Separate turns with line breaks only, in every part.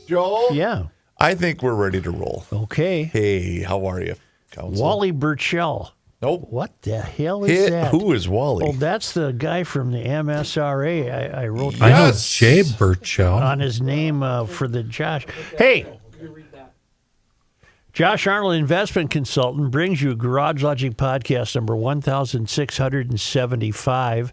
Joe.
Yeah.
I think we're ready to roll.
Okay.
Hey, how are you, Council?
Wally Burchell.
Nope.
What the hell is that?
Who is Wally?
Oh, that's the guy from the MSRA. I wrote
Yes.
I know Jay Burchell.
on his name for the Josh. Hey, Josh Arnold, investment consultant, brings you Garage Logic podcast number 1675,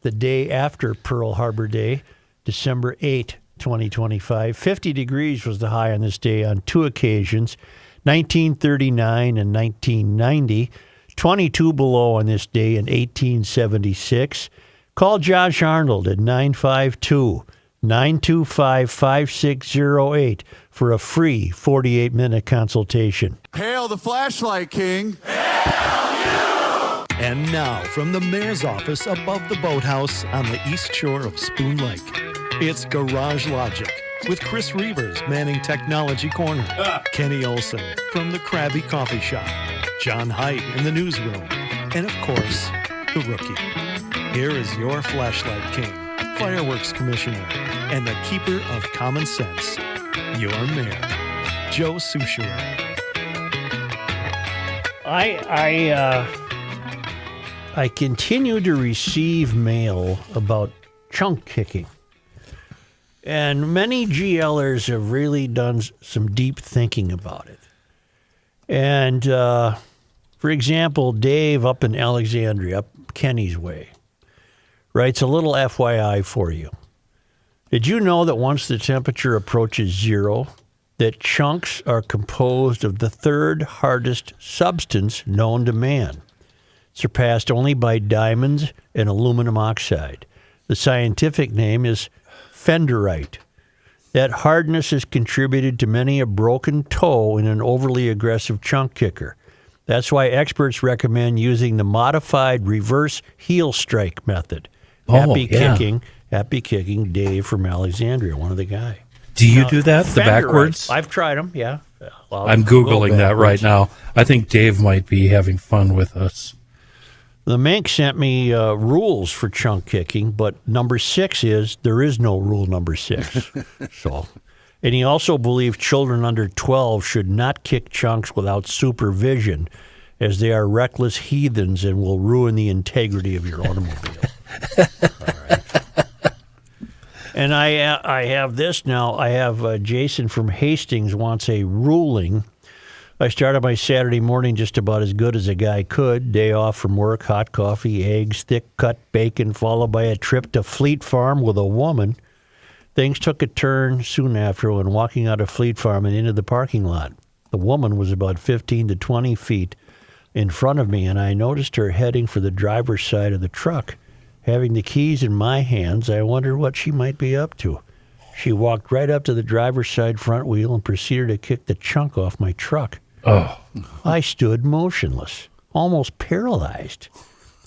the day after Pearl Harbor Day, December 8, 2025. 50 degrees was the high on this day on two occasions, 1939 and 1990. 22 below on this day in 1876. Call Josh Arnold at 952-925-5608 for a free 48-minute consultation.
Hail the flashlight king.
And now, from the mayor's office above the boathouse on the east shore of Spoon Lake, it's Garage Logic with Chris Reavers manning Technology Corner, Kenny Olson from the Krabby Coffee Shop, John Haidt in the newsroom, and of course, the rookie. Here is your flashlight king, fireworks commissioner, and the keeper of common sense, your mayor, Joe Soucheray.
I continue to receive mail about chunk kicking. And many GLers have really done some deep thinking about it. And, for example, Dave up in Alexandria, up Kenny's way, writes a little FYI for you. Did you know that once the temperature approaches zero, that chunks are composed of the third hardest substance known to man, surpassed only by diamonds and aluminum oxide? The scientific name is fenderite. That hardness has contributed to many a broken toe in an overly aggressive chunk kicker. That's why experts recommend using the modified reverse heel strike method. Happy kicking, Dave from Alexandria, one of the guy.
Do you do that, the backwards?
I've tried them, yeah.
I'm Googling that right now. I think Dave might be having fun with us.
The Mink sent me rules for chunk kicking, but number 6 is there is no rule number 6. And he also believes children under 12 should not kick chunks without supervision, as they are reckless heathens and will ruin the integrity of your automobile. All right. And I have this now. I have Jason from Hastings wants a ruling. I started my Saturday morning just about as good as a guy could. Day off from work, hot coffee, eggs, thick-cut bacon, followed by a trip to Fleet Farm with a woman. Things took a turn soon after when walking out of Fleet Farm and into the parking lot. The woman was about 15 to 20 feet in front of me, and I noticed her heading for the driver's side of the truck. Having the keys in my hands, I wondered what she might be up to. She walked right up to the driver's side front wheel and proceeded to kick the chunk off my truck.
Oh.
I stood motionless, almost paralyzed.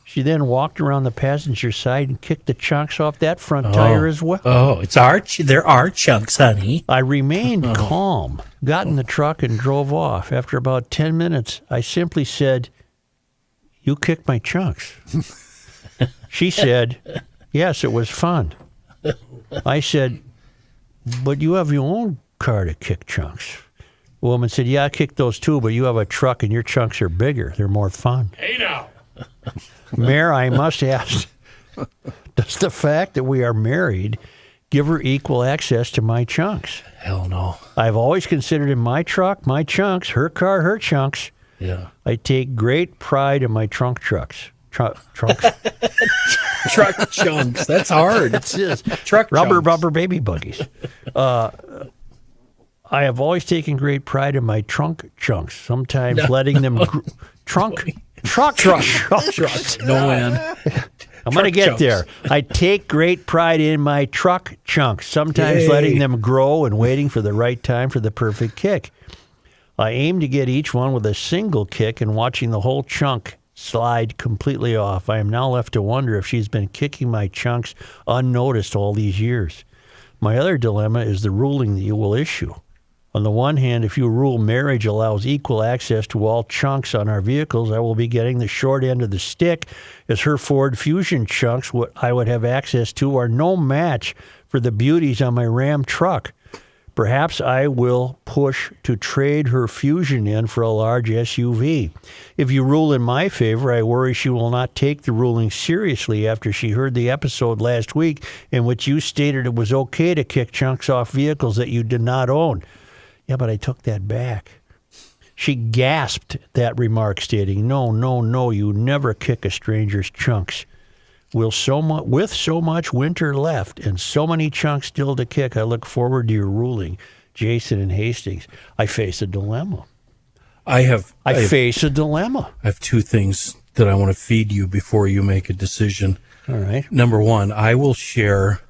She then walked around the passenger side and kicked the chunks off that front tire as well.
Oh, there are chunks, honey.
I remained calm, got in the truck, and drove off. After about 10 minutes, I simply said, "You kicked my chunks." She said, "Yes, it was fun." I said, "But you have your own car to kick chunks." The woman said, "Yeah, I kicked those too, but you have a truck and your chunks are bigger. They're more fun."
Hey, now.
Mayor, I must ask, does the fact that we are married give her equal access to my chunks?
Hell no.
I've always considered in my truck, my chunks, her car, her chunks.
Yeah.
I take great pride in my trunks. Trunks.
Truck chunks. That's hard.
It is.
Truck chunks.
Rubber baby buggies. I have always taken great pride in my trunk chunks, sometimes letting them truck chunks.
No end.
I'm going to get
chunks.
there. I take great pride in my truck chunks, sometimes letting them grow and waiting for the right time for the perfect kick. I aim to get each one with a single kick and watching the whole chunk slide completely off. I am now left to wonder if she's been kicking my chunks unnoticed all these years. My other dilemma is the ruling that you will issue. On the one hand, if you rule marriage allows equal access to all chunks on our vehicles, I will be getting the short end of the stick, as her Ford Fusion chunks, what I would have access to, are no match for the beauties on my Ram truck. Perhaps I will push to trade her Fusion in for a large SUV. If you rule in my favor, I worry she will not take the ruling seriously after she heard the episode last week in which you stated it was okay to kick chunks off vehicles that you did not own. Yeah, but I took that back. She gasped that remark, stating, No, you never kick a stranger's chunks. With so much winter left and so many chunks still to kick, I look forward to your ruling. Jason and Hastings. I face a dilemma. I face a dilemma.
I have two things that I want to feed you before you make a decision.
All right.
Number one, I will share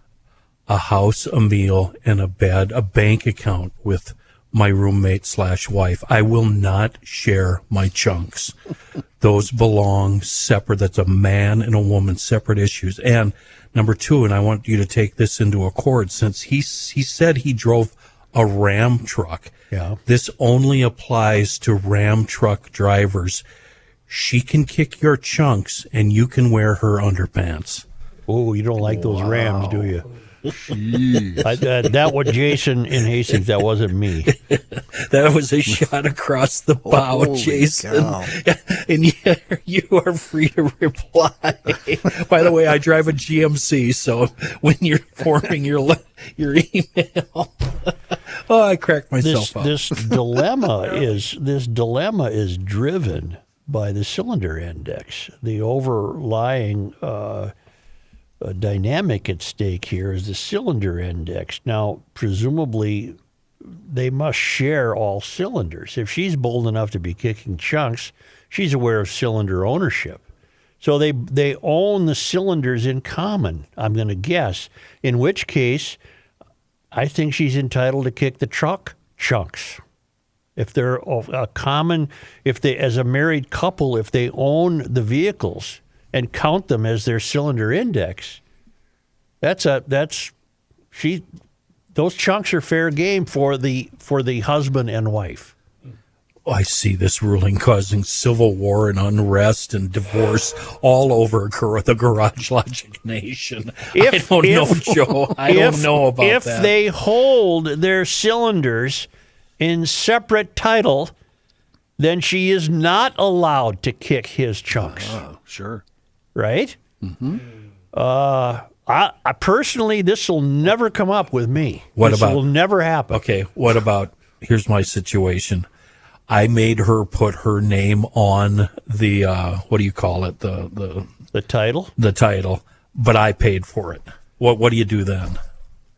a house, a meal, and a bed, a bank account with my roommate/wife. I will not share my chunks. Those belong separate. That's a man and a woman, separate issues. And number two, and I want you to take this into accord, since he said he drove a Ram truck.
Yeah.
This only applies to Ram truck drivers. She can kick your chunks and you can wear her underpants.
Oh, you don't like those Rams, do you? That was Jason in Hastings. That wasn't me.
That was a shot across the bow,
Holy
Jason.
cow.
And you are free to reply. By the way, I drive a GMC, so when you're forming your email, oh, I cracked myself up.
This dilemma is driven by the cylinder index. The overlying dynamic at stake here is the cylinder index. Now, presumably, they must share all cylinders. If she's bold enough to be kicking chunks, she's aware of cylinder ownership. So they own the cylinders in common, I'm going to guess, in which case I think she's entitled to kick the truck chunks. If they're a common, as a married couple, if they own the vehicles and count them as their cylinder index, those chunks are fair game for the husband and wife.
I see this ruling causing civil war and unrest and divorce all over the Garage Logic Nation. I don't know, Joe. I don't know about that.
If they hold their cylinders in separate title, then she is not allowed to kick his chunks.
Oh, sure.
Right? Mm-hmm. I personally, this will never come up with me. This will never happen.
Okay, what about, here's my situation. I made her put her name on the, what do you call it? The
title?
The title, but I paid for it. What do you do then?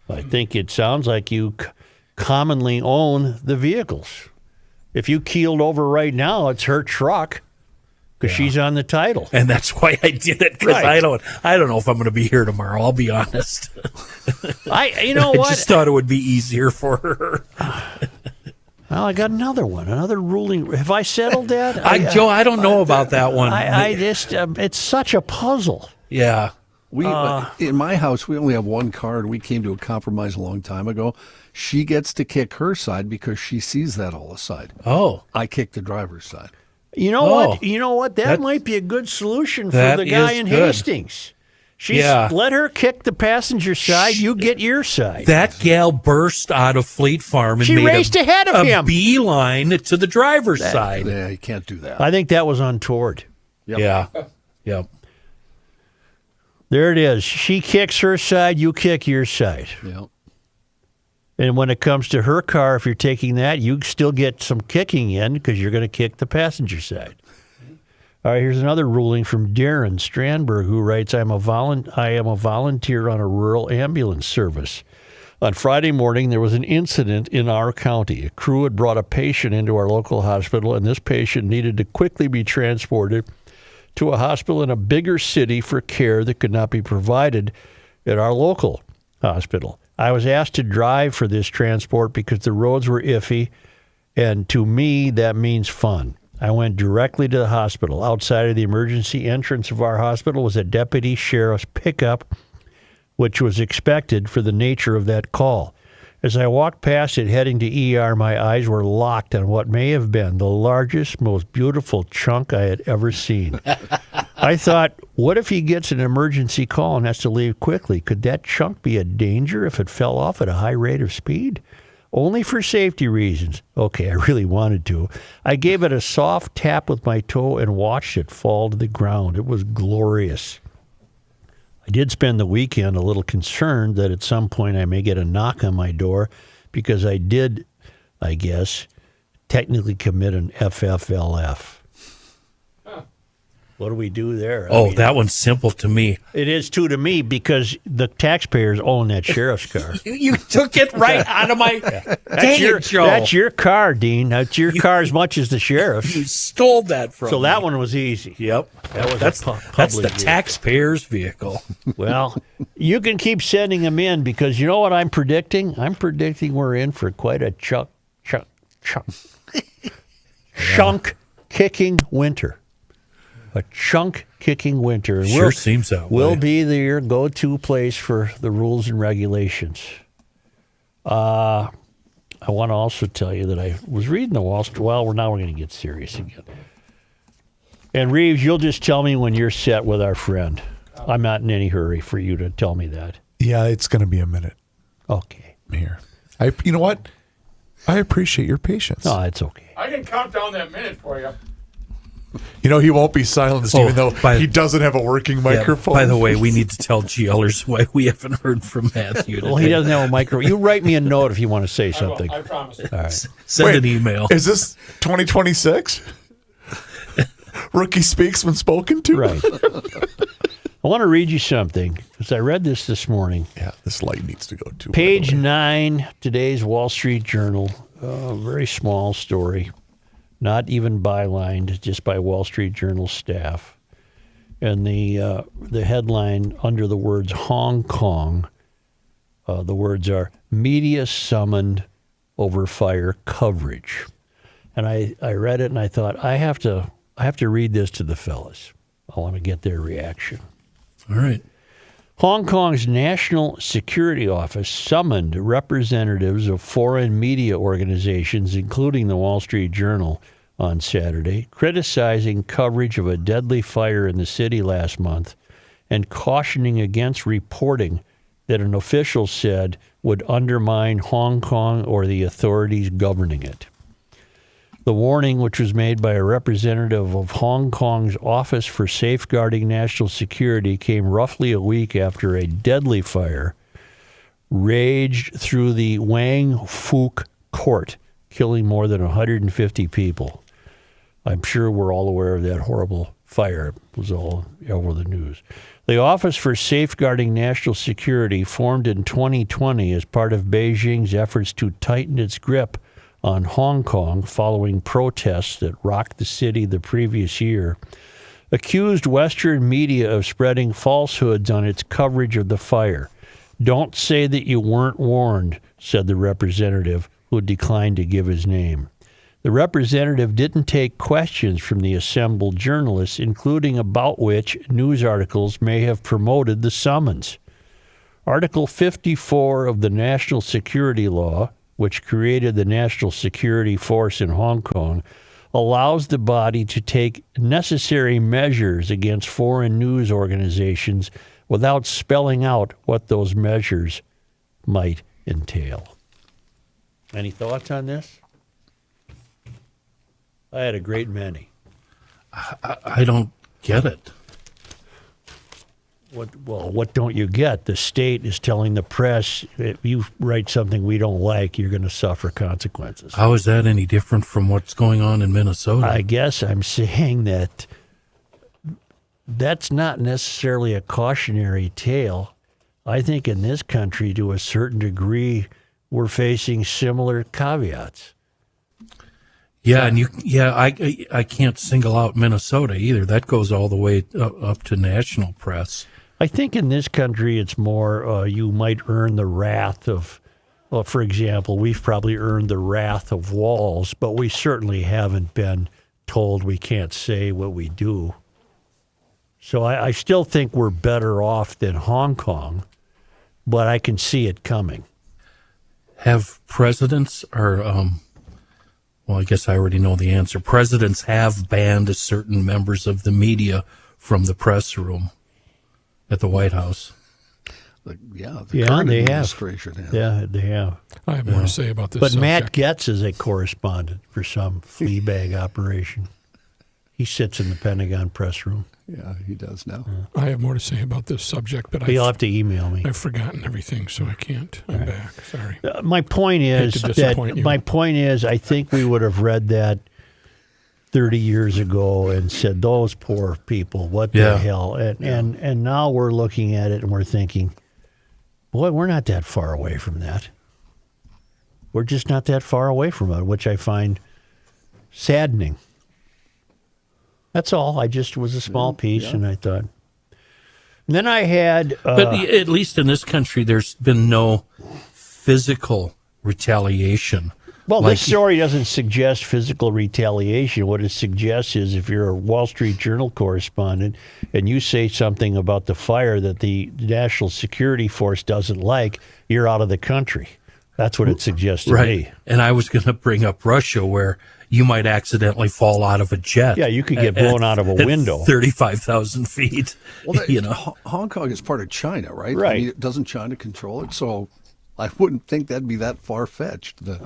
I think it sounds like you commonly own the vehicles. If you keeled over right now, it's her truck because she's on the title.
And that's why I did it, because
Right.
I don't know if I'm going to be here tomorrow. I'll be honest.
You know what?
I just thought it would be easier for her.
Well, I got another one, another ruling. Have I settled that?
Joe, I don't know about that one.
I just, it's such a puzzle.
Yeah.
We in my house, we only have one car, and we came to a compromise a long time ago. She gets to kick her side because she sees that all aside.
Oh.
I kick the driver's side.
You know what? You know what? That might be a good solution for the guy in Hastings. Let her kick the passenger side. You get your side.
That gal burst out of Fleet Farm and
She
made
raced ahead of him.
A beeline to the driver's side.
Yeah, you can't do that.
I think that was untoward.
Yep.
Yeah. Yep.
There it is. She kicks her side. You kick your side.
Yep.
And when it comes to her car, if you're taking that, you still get some kicking in because you're going to kick the passenger side. All right, here's another ruling from Darren Strandberg, who writes, I am a volunteer on a rural ambulance service. On Friday morning, there was an incident in our county. A crew had brought a patient into our local hospital, and this patient needed to quickly be transported to a hospital in a bigger city for care that could not be provided at our local hospital. I was asked to drive for this transport because the roads were iffy, and to me, that means fun. I went directly to the hospital. Outside of the emergency entrance of our hospital was a deputy sheriff's pickup, which was expected for the nature of that call. As I walked past it heading to ER, my eyes were locked on what may have been the largest, most beautiful chunk I had ever seen. I thought, what if he gets an emergency call and has to leave quickly? Could that chunk be a danger if it fell off at a high rate of speed? only for safety reasons. Okay, I really wanted to. I gave it a soft tap with my toe and watched it fall to the ground. It was glorious. I did spend the weekend a little concerned that at some point I may get a knock on my door because I did, I guess, technically commit an FFLF. What do we do there? I mean,
that one's simple to me.
it is too to me because the taxpayers own that sheriff's car.
You took it right out of my.
That's your car, Dean. That's your car as much as the sheriff's.
You stole that from
So
me.
that one was easy.
Yep.
That was
that's
a
that's
public
the
vehicle.
taxpayer's vehicle.
Well, you can keep sending them in because you know what I'm predicting? I'm predicting we're in for quite a chunk kicking winter. A chunk kicking winter. And
Sure seems that way.
We'll be your go-to place for the rules and regulations. I want to also tell you that I was reading the Wall Street. Well, now we're going to get serious again. And Reeves, you'll just tell me when you're set with our friend. I'm not in any hurry for you to tell me that.
Yeah, it's going to be a minute
Okay.
here. You know what? I appreciate your patience.
No, it's okay.
I can count down that minute for you.
You know, he won't be silenced even though
by-
he doesn't have a working microphone.
By the way, we need to tell GLers why we haven't heard from Matthew today.
Well, he doesn't have a microphone. You write me a note if you want to say
I will.
something.
I promise.
All right.
Send
Wait,
an email.
Is this 2026? Rookie speaks when spoken to?
Right. I want to read you something because I read this morning.
Yeah, this light needs to go too.
Page 9, today's Wall Street Journal. Very small story, not even bylined, just by Wall Street Journal staff. And the headline under the words Hong Kong, the words are media summoned over fire coverage. And I read it and I thought I have to read this to the fellas. I want to get their reaction.
All right.
Hong Kong's National Security Office summoned representatives of foreign media organizations, including the Wall Street Journal, on Saturday, criticizing coverage of a deadly fire in the city last month and cautioning against reporting that an official said would undermine Hong Kong or the authorities governing it. The warning, which was made by a representative of Hong Kong's Office for Safeguarding National Security, came roughly a week after a deadly fire raged through the Wang Fuk court, killing more than 150 people. I'm sure we're all aware of that horrible fire. It was all over the news. The Office for Safeguarding National Security, formed in 2020 as part of Beijing's efforts to tighten its grip on Hong Kong following protests that rocked the city the previous year, accused Western media of spreading falsehoods on its coverage of the fire. Don't say that you weren't warned, said the representative, who declined to give his name. The representative didn't take questions from the assembled journalists, including about which news articles may have promoted the summons. Article 54 of the National Security Law, which created the National Security Force in Hong Kong, allows the body to take necessary measures against foreign news organizations without spelling out what those measures might entail. Any thoughts on this? I had a great many.
I don't get it.
What don't you get? The state is telling the press, if you write something we don't like, you're going to suffer consequences.
How is that any different from what's going on in Minnesota?
I guess I'm saying that that's not necessarily a cautionary tale. I think in this country, to a certain degree, we're facing similar caveats.
Yeah, and I can't single out Minnesota either. That goes all the way up to national press.
I think in this country, it's more you might earn the wrath of, well, for example, we've probably earned the wrath of walls, but we certainly haven't been told we can't say what we do. So I still think we're better off than Hong Kong, but I can see it coming.
Have presidents well, I guess I already know the answer. Presidents have banned certain members of the media from the press room at the White House.
The
Yeah,
current
they have.
administration has.
Yeah, they have.
I have more to say about this
But Matt
subject.
Getz is a correspondent for some flea bag operation. He sits in the Pentagon press room.
Yeah, he does now.
I have more to say about this subject, but
You'll have to email me.
I've forgotten everything, so I can't. I'm back. Sorry.
My point is
Hate to disappoint you.
my point is I think we would have read that 30 years ago and said, those poor people, what
Yeah.
the hell? And now we're looking at it and we're thinking, boy, we're not that far away from that. We're just not that far away from it, which I find saddening. That's all. I just was a small piece, and I thought. And then I had.
But at least in this country, there's been no physical retaliation.
Well,
Like-
this story doesn't suggest physical retaliation. What it suggests is if you're a Wall Street Journal correspondent and you say something about the fire that the National Security Force doesn't like, you're out of the country. That's what it suggests to
Right.
me.
And I was going to bring up Russia, where you might accidentally fall out of a jet.
Yeah, you could get blown out of a window.
35,000 feet.
Well, that,
you know.
Hong Kong is part of China, right?
Right.
I mean, doesn't China control it? So I wouldn't think that'd be that far-fetched that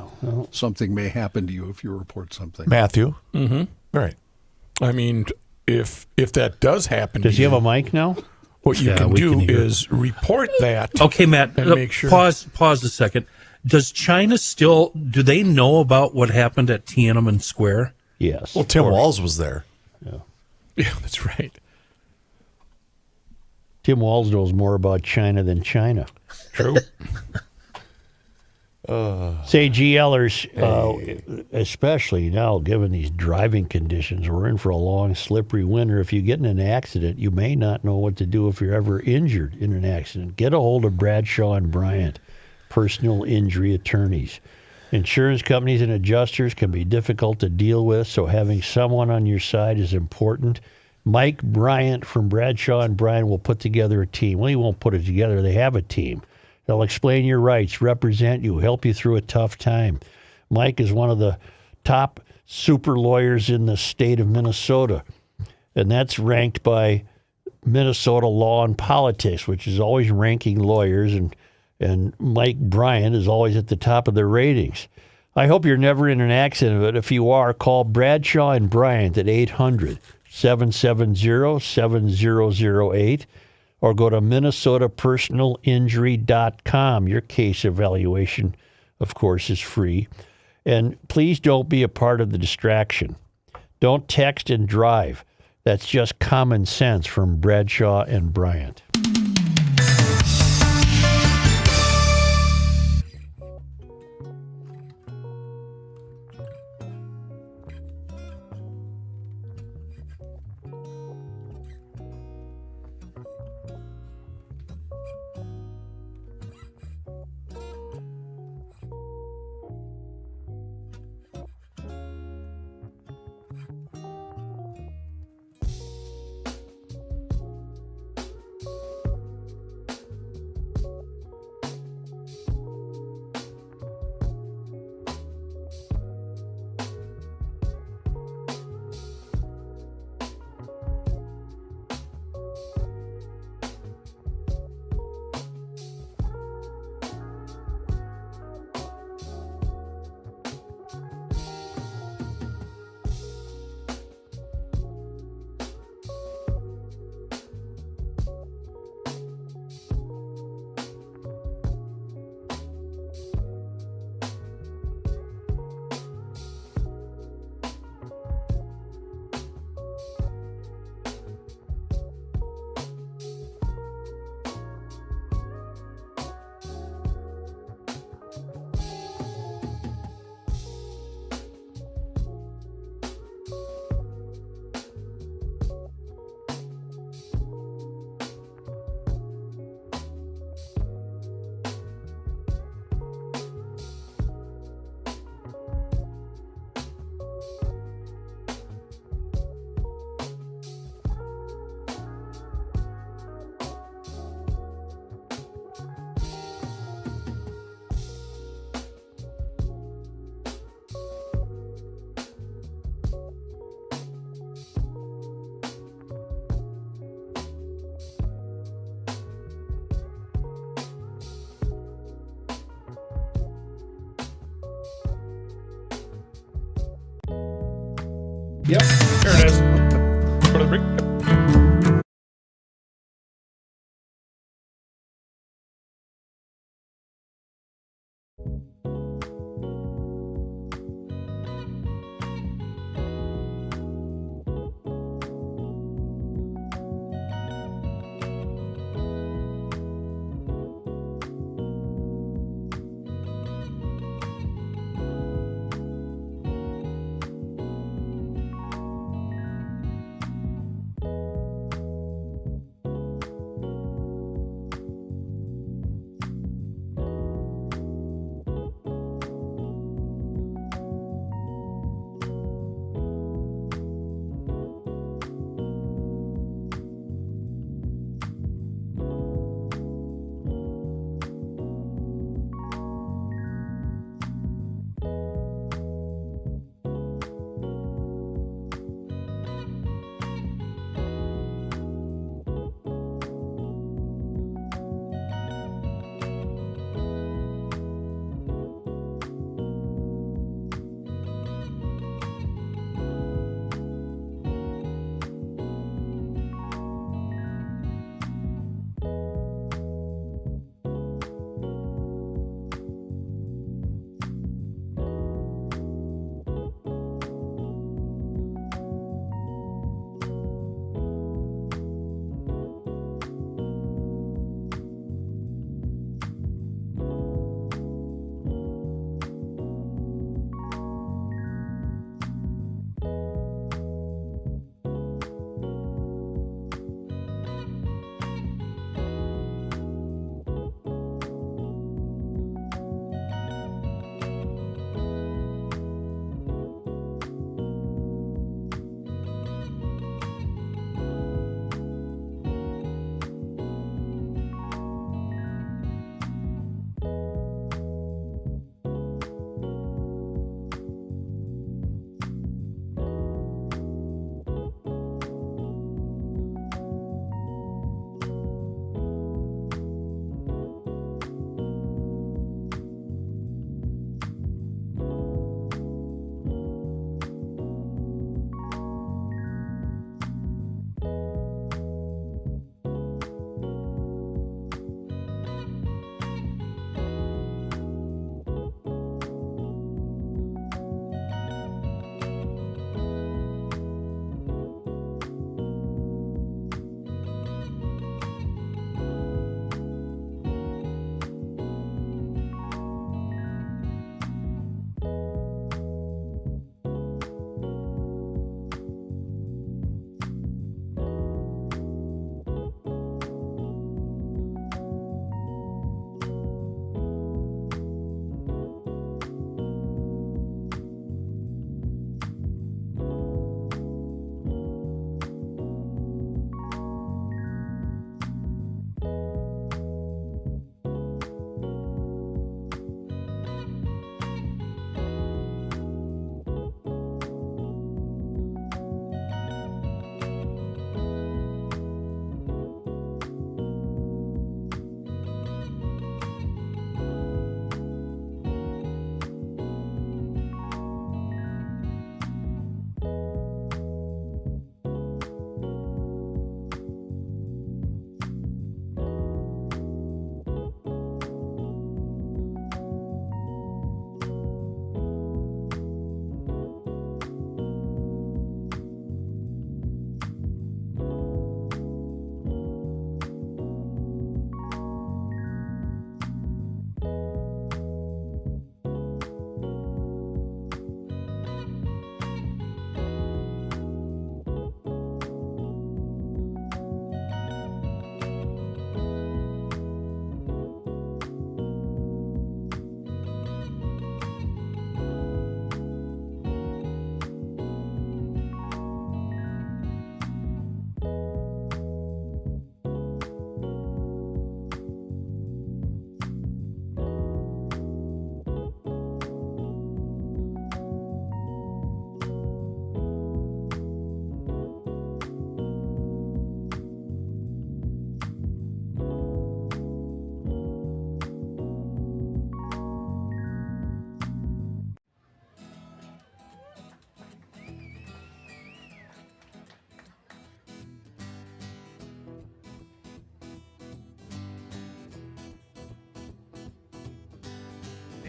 something may happen to you if you report something.
Matthew. Mm-hmm. Right.
I mean, if that does happen,
Does
to
he
you,
have a mic now?
what you
Yeah,
can
we
do
can hear.
is report that.
Okay, Matt,
And make sure-
pause a second. Does China still, do they know about what happened at Tiananmen Square?
Yes.
Well, Tim Walz was there.
Yeah, that's right.
Tim Walz knows more about China than China.
True.
Say, GLers, especially now, given these driving conditions, we're in for a long, slippery winter. If you get in an accident, you may not know what to do if you're ever injured in an accident. Get a hold of Bradshaw and Bryant, personal injury attorneys. Insurance companies and adjusters can be difficult to deal with, so having someone on your side is important. Mike Bryant from Bradshaw and Bryant will put together a team. Well, he won't put it together. They have a team. They'll explain your rights, represent you, help you through a tough time. Mike is one of the top super lawyers in the state of Minnesota, and that's ranked by Minnesota Law and Politics, which is always ranking lawyers, and Mike Bryant is always at the top of their ratings. I hope you're never in an accident, but if you are, call Bradshaw and Bryant at 800-770-7008 or go to minnesotapersonalinjury.com. Your case evaluation, of course, is free. And please don't be a part of the distraction. Don't text and drive. That's just common sense from Bradshaw and Bryant.
Yep. Here it is. Go to the break.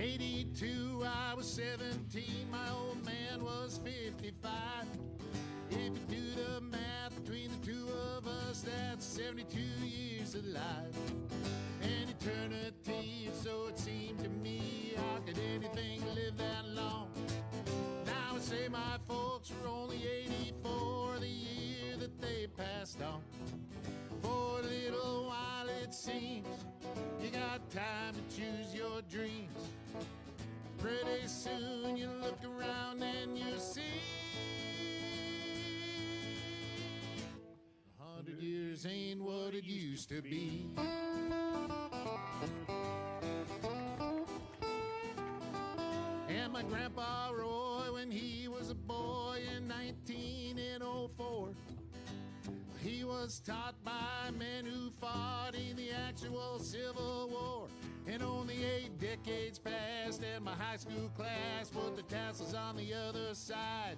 '82, I was 17, my old man was 55. If you do the math between the two of us, that's 72 years alive. An eternity, so it seemed to me. How could anything live that long? Now I say my folks were only 84 the year that they passed on. For a little while it seems you got time to choose your dreams. Pretty soon you look around and you see 100 years ain't what it used to be. And my grandpa Roy, when he was a boy in 1904, he was taught by men who fought in the actual Civil War. And only 8 decades passed, and my high school class put the tassels on the other side.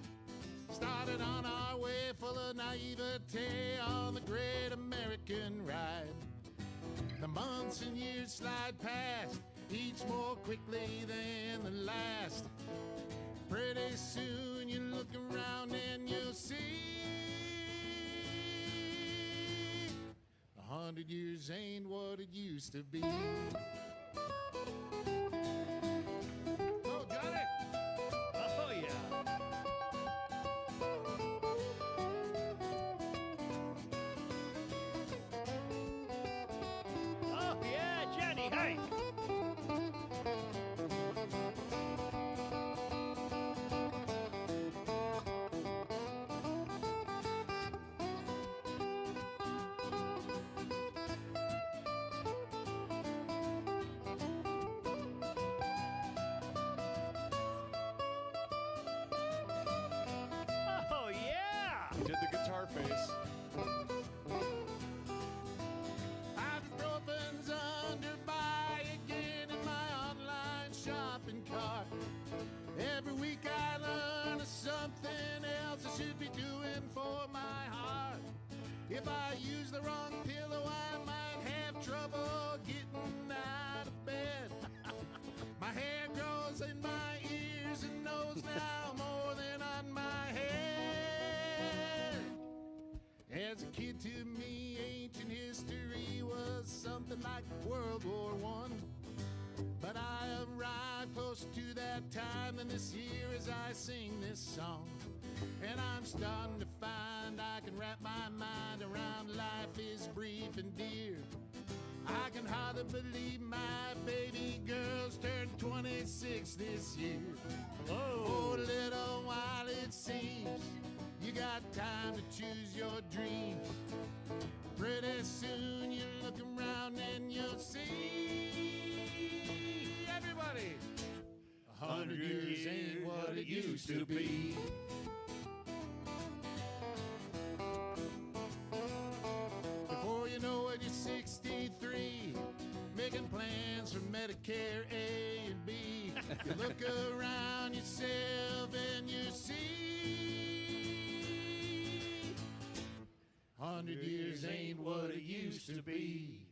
Started on our way full of naivete on the great American ride. The months and years slide past, each more quickly than the last. Pretty soon you look around and you'll see 100 years ain't what it used to be. Oh, Johnny!
Oh, yeah. Oh, yeah, Johnny, hey! Oh, yeah!
He did the guitar face.
Ibuprofen's under buy again in my online shopping cart. Every week I learn of something else I should be doing for my heart. If I use the wrong pillow, I might have trouble getting out of bed. My hair grows in my ears and nose now more than on my head. As a kid, to me, ancient history was something like World War I. But I arrived closer to that time than this year as I sing this song. And I'm starting to find I can wrap my mind around life is brief and dear. I can hardly believe my baby girl's turned 26 this year. For a little while it seems you got time to choose your dreams. Pretty soon you look around and you'll see everybody 100 years ain't what it used to be. Before you know it, you're 63, making plans for Medicare A and B. You look around yourself and you see 100 years ain't what it used to be.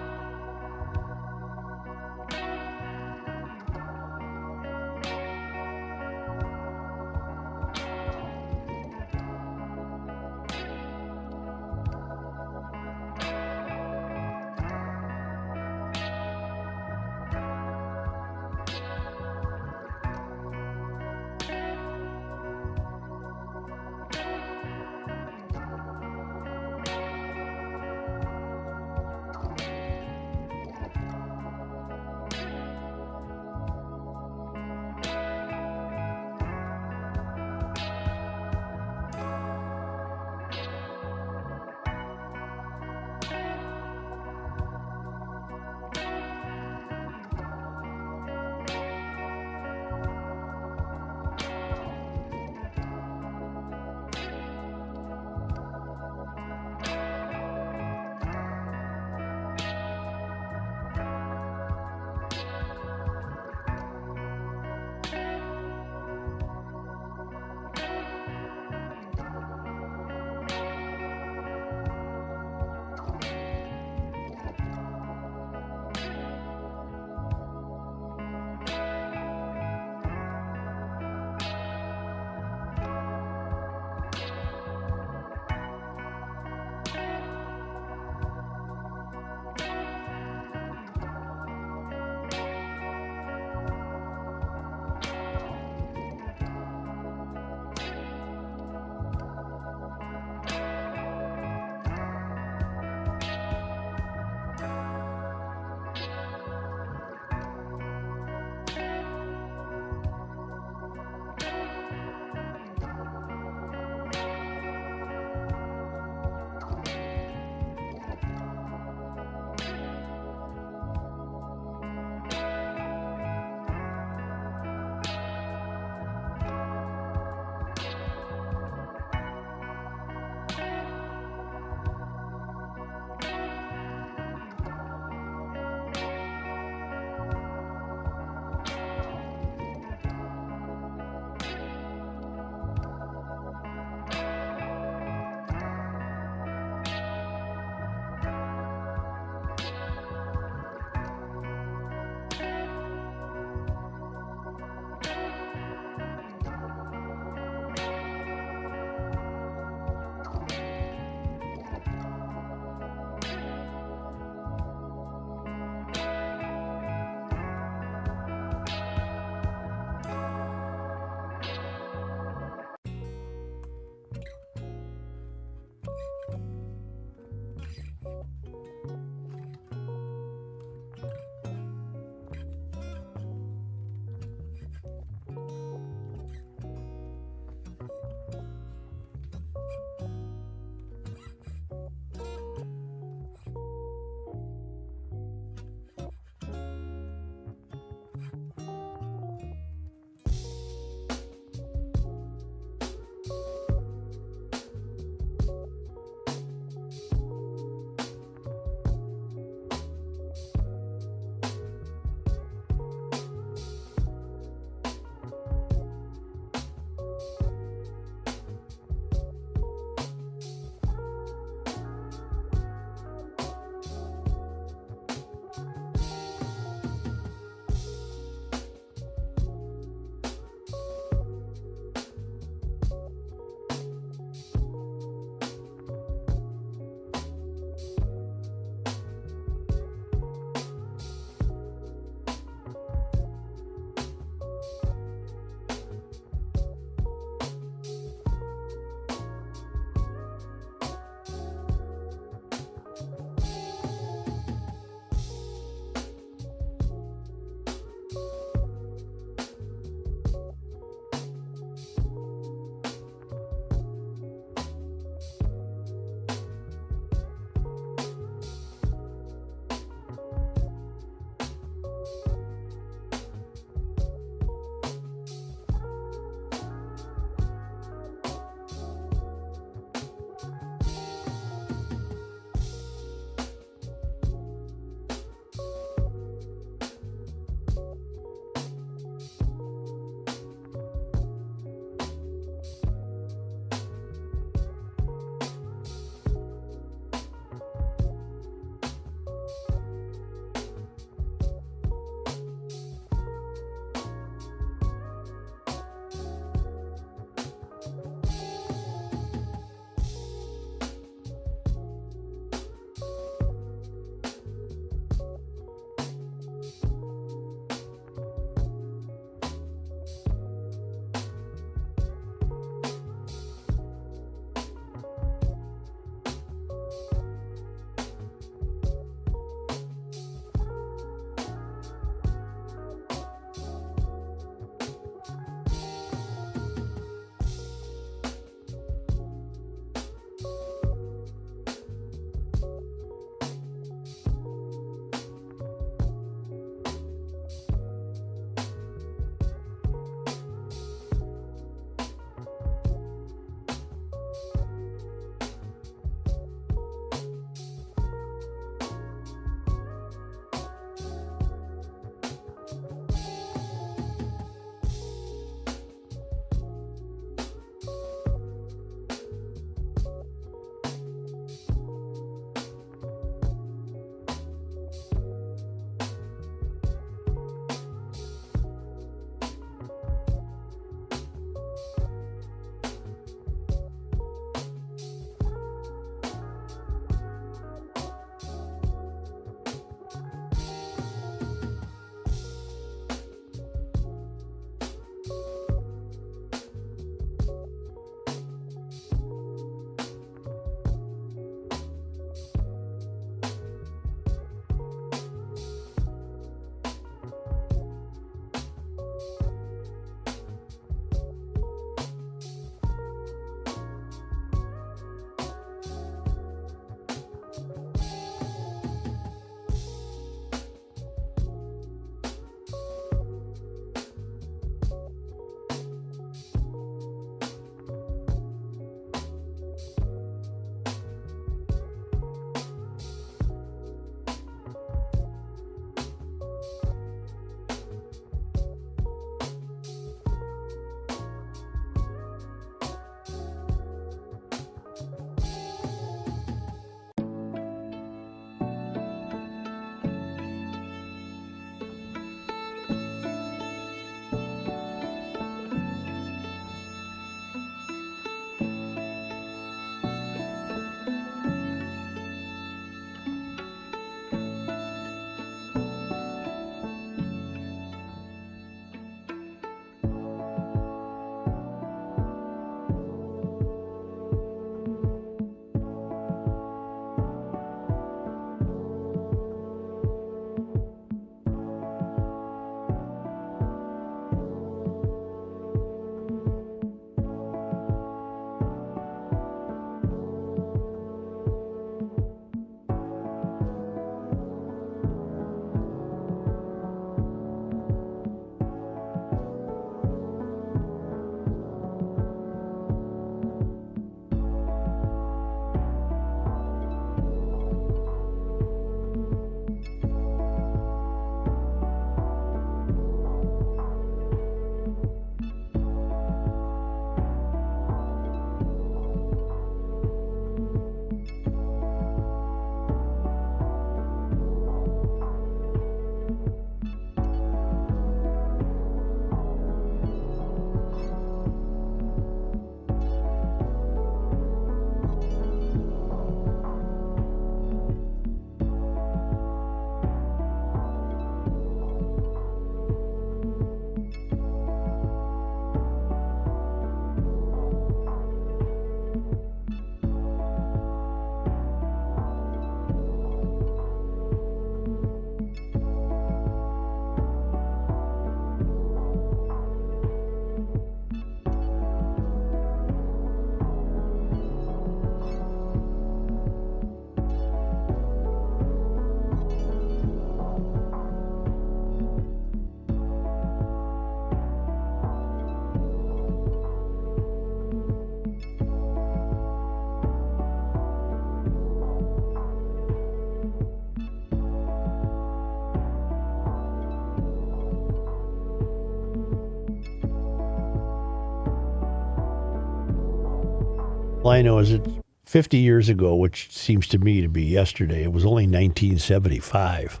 All I know is that 50 years ago, which seems to me to be yesterday, it was only 1975.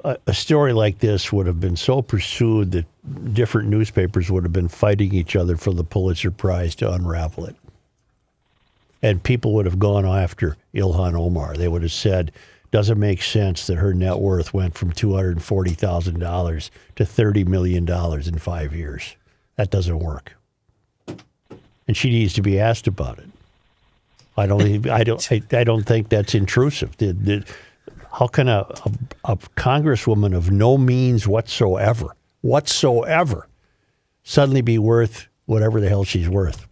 A story like this would have been so pursued that different newspapers would have been fighting each other for the Pulitzer Prize to unravel it. And people would have gone after Ilhan Omar. They would have said, doesn't make sense that her net worth went from $240,000 to $30 million in 5 years. That doesn't work. And she needs to be asked about it. I don't think that's intrusive. How can a congresswoman of no means whatsoever, suddenly be worth whatever the hell she's worth?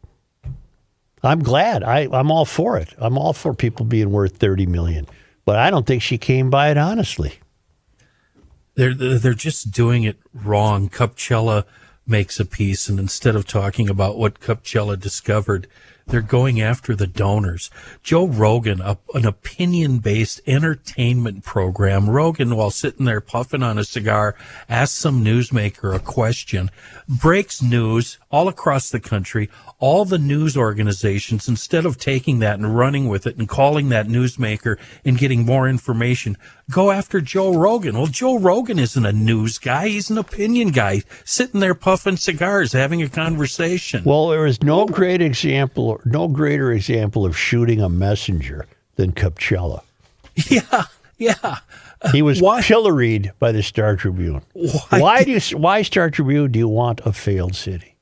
I'm glad. I'm all for it. I'm all for people being worth $30 million. But I don't think she came by it honestly.
They're just doing it wrong. Kupchella makes a piece, and instead of talking about what Kupchella discovered, they're going after the donors. Joe Rogan, an opinion-based entertainment program. Rogan, while sitting there puffing on a cigar, asks some newsmaker a question, breaks news all across the country. All the news organizations, instead of taking that and running with it and calling that newsmaker and getting more information, go after Joe Rogan. Well, Joe Rogan isn't a news guy. He's an opinion guy, sitting there puffing cigars, having a conversation.
Well, there is no greater example of shooting a messenger than Kupchella.
Yeah.
He was pilloried by the Star Tribune. Why Star Tribune do you want a failed city?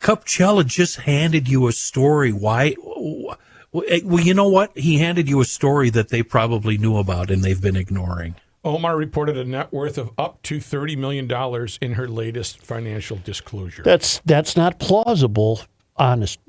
Kupchella just handed you a story. Why? Well, you know what? He handed you a story that they probably knew about and they've been ignoring.
Omar reported a net worth of up to $30 million in her latest financial disclosure.
That's not plausible. Honest,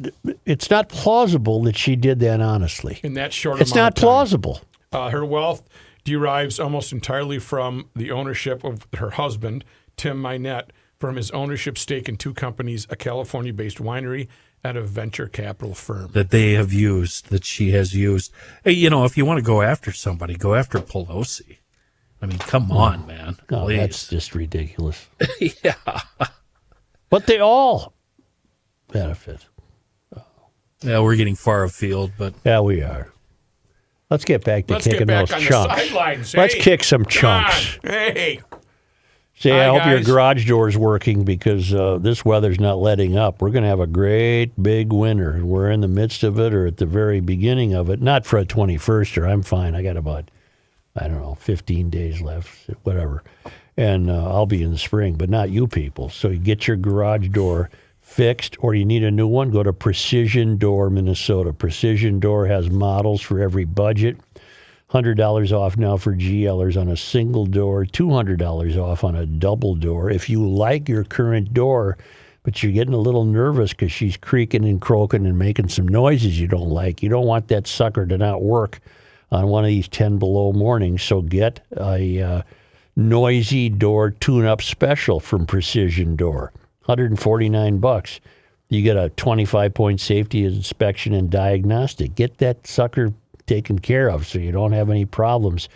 it's not plausible that she did that honestly.
In that short
it's
amount
not
of time.
plausible.
Her wealth derives almost entirely from the ownership of her husband, Tim Minette, from his ownership stake in two companies, a California-based winery and a venture capital firm.
That they have used, that she has used. Hey, you know, if you want to go after somebody, go after Pelosi. I mean, come on, man.
No,
Please.
that's just ridiculous.
Yeah.
But they all benefit.
Yeah, we're getting far afield, but...
Yeah, we are. Let's get back to
Let's
kicking
get back
those
on
chunks.
the sidelines.
Let's
Hey,
kick some chunks.
Don, hey.
See, I
Hi,
hope your
guys.
garage door is working because this weather's not letting up. We're going to have a great big winter. We're in the midst of it or at the very beginning of it. Not for a 21st, I'm fine. I got about, 15 days left, whatever. And I'll be in the spring, but not you people. So you get your garage door fixed or you need a new one, go to Precision Door, Minnesota. Precision Door has models for every budget. $100 off now for GLers on a single door, $200 off on a double door. If you like your current door, but you're getting a little nervous because she's creaking and croaking and making some noises you don't like, you don't want that sucker to not work on one of these 10 below mornings, so get a noisy door tune-up special from Precision Door, $149. You get a 25-point safety inspection and diagnostic. Get that sucker taken care of so you don't have any problems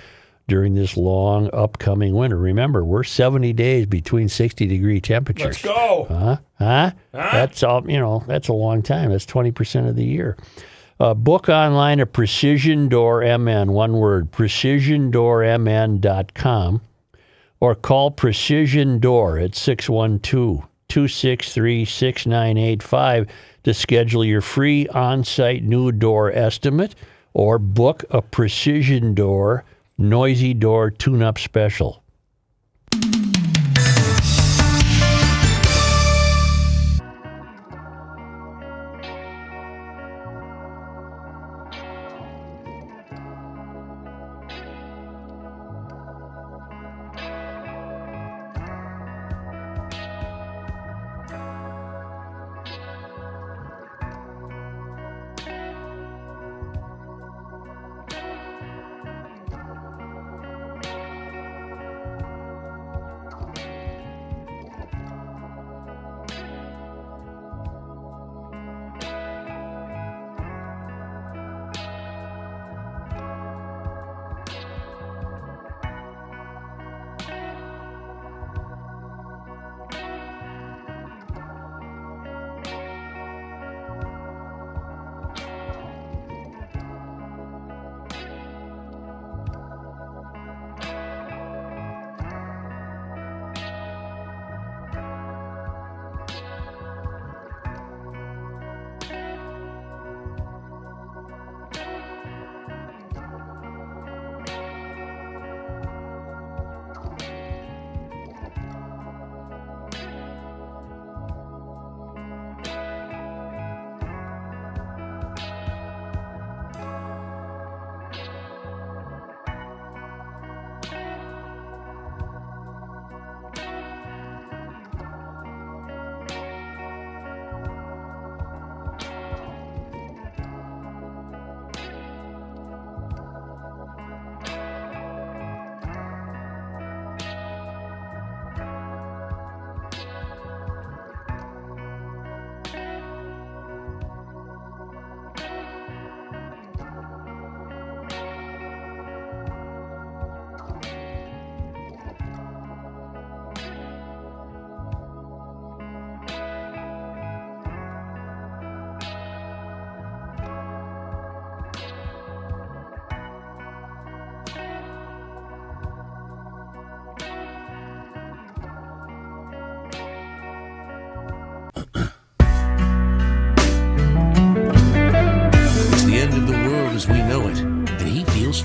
during this long upcoming winter. Remember, we're 70 days between 60-degree temperatures.
Let's go.
That's all, that's a long time. That's 20% of the year. Book online at Precision Door MN, one word, precisiondoormn.com, or call Precision Door at 612-263-6985 to schedule your free on-site new door estimate or book a Precision Door noisy door tune-up special.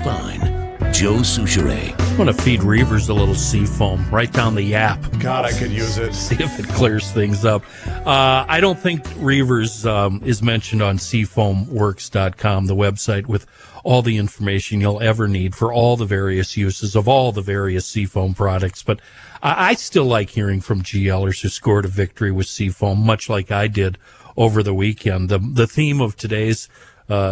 spine. Joe Souchere.
I'm going to feed Reavers a little Seafoam right down the yap.
God, I could use it.
See if it clears things up. I don't think Reavers is mentioned on seafoamworks.com, the website with all the information you'll ever need for all the various uses of all the various Seafoam products. But I still like hearing from GLers who scored a victory with Seafoam, much like I did over the weekend. The theme of today's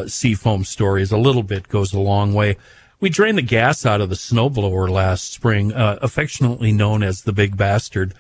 Seafoam story is a little bit goes a long way. We drained the gas out of the snowblower last spring, affectionately known as the Big Bastard,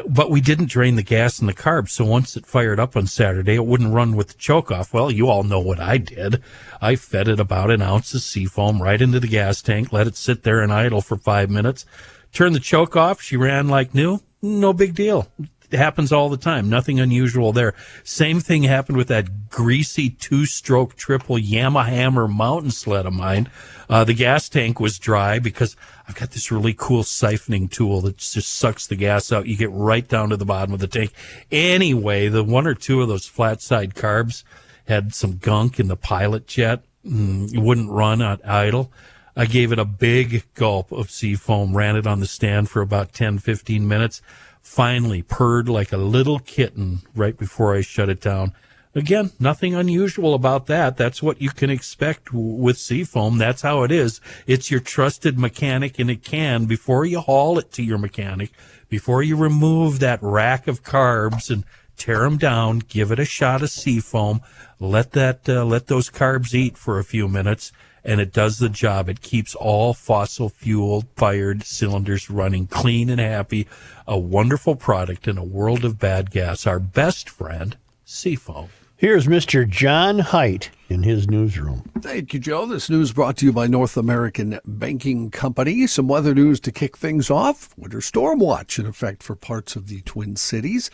but we didn't drain the gas and the carbs, so once it fired up on Saturday, it wouldn't run with the choke-off. Well, you all know what I did. I fed it about an ounce of Seafoam right into the gas tank, let it sit there and idle for 5 minutes, turned the choke off, she ran like new, no big deal. It happens all the time. Nothing unusual there. Same thing happened with that greasy 2-stroke triple Yamaha mountain sled of mine. The gas tank was dry because I've got this really cool siphoning tool that just sucks the gas out. You get right down to the bottom of the tank. Anyway, the one or two of those flat side carbs had some gunk in the pilot jet. It wouldn't run on idle. I gave it a big gulp of Seafoam, ran it on the stand for about 10, 15 minutes. Finally purred like a little kitten right before I shut it down. Again, nothing unusual about that. That's what you can expect with Seafoam. That's how it is. It's your trusted mechanic, and it can, before you haul it to your mechanic, before you remove that rack of carbs and tear them down, give it a shot of Seafoam, let those carbs eat for a few minutes, and it does the job. It keeps all fossil fuel fired cylinders running clean and happy. A wonderful product in a world of bad gas. Our best friend, Seafoam.
Here's Mr. John Haidt in his newsroom.
Thank you, Joe. This news brought to you by North American Banking Company. Some weather news to kick things off. Winter storm watch in effect for parts of the Twin Cities.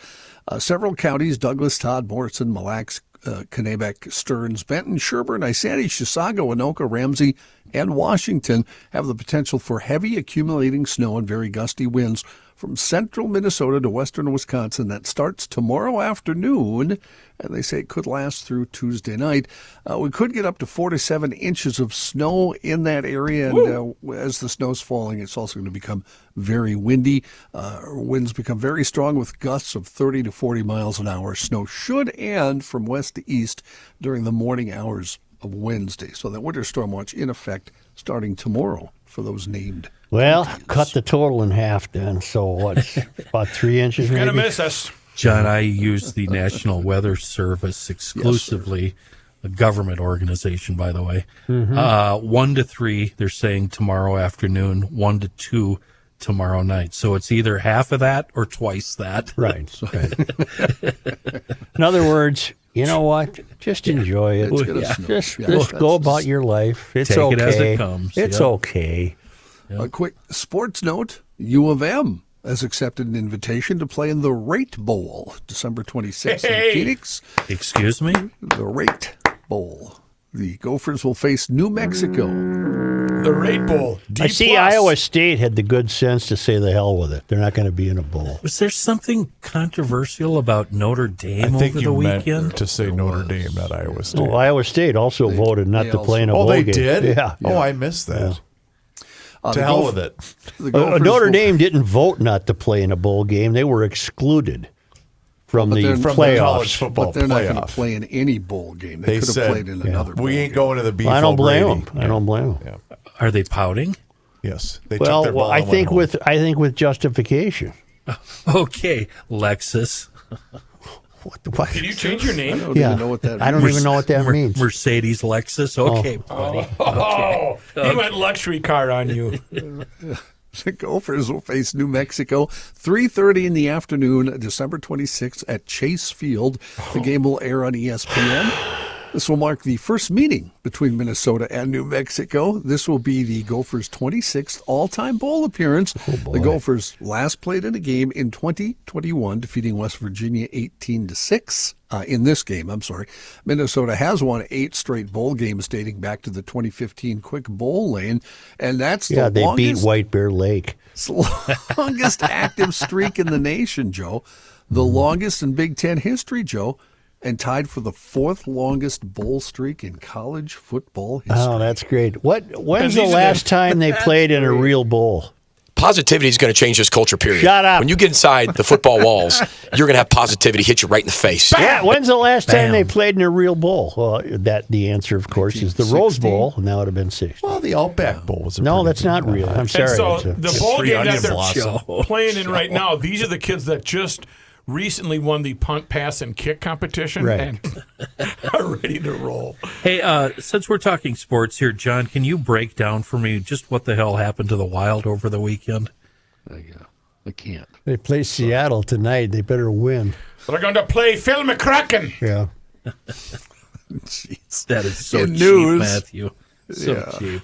Several counties, Douglas, Todd, Morrison, Mille Lacs, Kennebec, Stearns, Benton, Sherburne, Isanti, Chisago, Anoka, Ramsey, and Washington have the potential for heavy accumulating snow and very gusty winds from central Minnesota to western Wisconsin. That starts tomorrow afternoon, and they say it could last through Tuesday night. We could get up to 4 to 7 inches of snow in that area, and as the snow's falling, it's also going to become very windy. Winds become very strong with gusts of 30 to 40 miles an hour. Snow should end from west to east during the morning hours of Wednesday. So that winter storm watch in effect starting tomorrow for those named.
Well, cut the total in half then. So what's about 3 inches
You're
maybe?
going to miss us.
John, I use the National Weather Service exclusively, a government organization, by the way. 1 to 3, they're saying tomorrow afternoon, 1 to 2 tomorrow night. So it's either half of that or twice that.
Right. In other words, you know what? Just enjoy it. Just go about your life. It's
Take
okay.
it as it comes.
It's okay.
A quick sports note, U of M has accepted an invitation to play in the Rate Bowl, December 26th in Phoenix.
Excuse me?
The Rate Bowl. The Gophers will face New Mexico.
The Rate Bowl. D+.
I see Iowa State had the good sense to say the hell with it. They're not going to be in a bowl.
Was there something controversial about Notre Dame
I think
over
you
the
meant
weekend?
to say Notre Dame, not Iowa State.
Oh, Iowa State also voted not to play in a bowl
they
game.
did?
Yeah.
Oh, I missed that. To
the
hell with it.
The Gophers
Notre
will-
Dame didn't vote not to play in a bowl game. They were excluded from
But
the
they're-
From the college
playoffs.
football
But they're not going to
playoff.
play in any bowl game. They
They
could have
said,
played in another bowl
we ain't
game.
going to the beef.
I don't blame
O'Brady.
them. I don't blame them.
Yeah.
Are they pouting?
Yes. They took their
Well,
ball
I
and went
think
home.
with justification.
Okay, Lexus.
What?
Did you change your
I
name?
don't
Yeah.
even know what that
I don't
means.
even know what that means.
Mercedes Lexus. Okay, buddy.
Oh, he went luxury car on you.
The Gophers will face New Mexico 3:30 in the afternoon, December 26th at Chase Field. The game will air on ESPN. This will mark the first meeting between Minnesota and New Mexico. This will be the Gophers' 26th all-time bowl appearance. The Gophers last played in a game in 2021, defeating West Virginia 18-6. In this game, Minnesota has won 8 straight bowl games dating back to the 2015 Quick Bowl Lane, and that's the
They beat
longest,
White Bear Lake.
longest active streak in the nation, Joe. The longest in Big Ten history, Joe. and tied for the fourth longest bowl streak in college football history.
Oh, that's great. When's the
these are
last time they played in a real bowl?
Positivity is going to change this culture, period.
Shut up.
When you get inside the football walls, you're going to have positivity hit you right in the face.
Yeah, when's the last time they played in a real bowl? Well, the answer, of course, is the Rose Bowl, and that would have been 60.
Well, the Outback Bowl was a
No,
pretty
that's
good
not
one.
real. I'm sorry.
And so
It's a-
the bowl
Free
game that
onion
they're
blossom.
playing in right now, these are the kids that just recently won the punt, pass, and kick competition
Right.
and are ready to roll.
Hey, since we're talking sports here, John, can you break down for me just what the hell happened to the Wild over the weekend?
I can't.
They play Seattle tonight. They better win.
They're going to play Phil McCracken.
Yeah.
Jeez.
That is so
In
cheap,
news-
Matthew. So
Yeah.
cheap.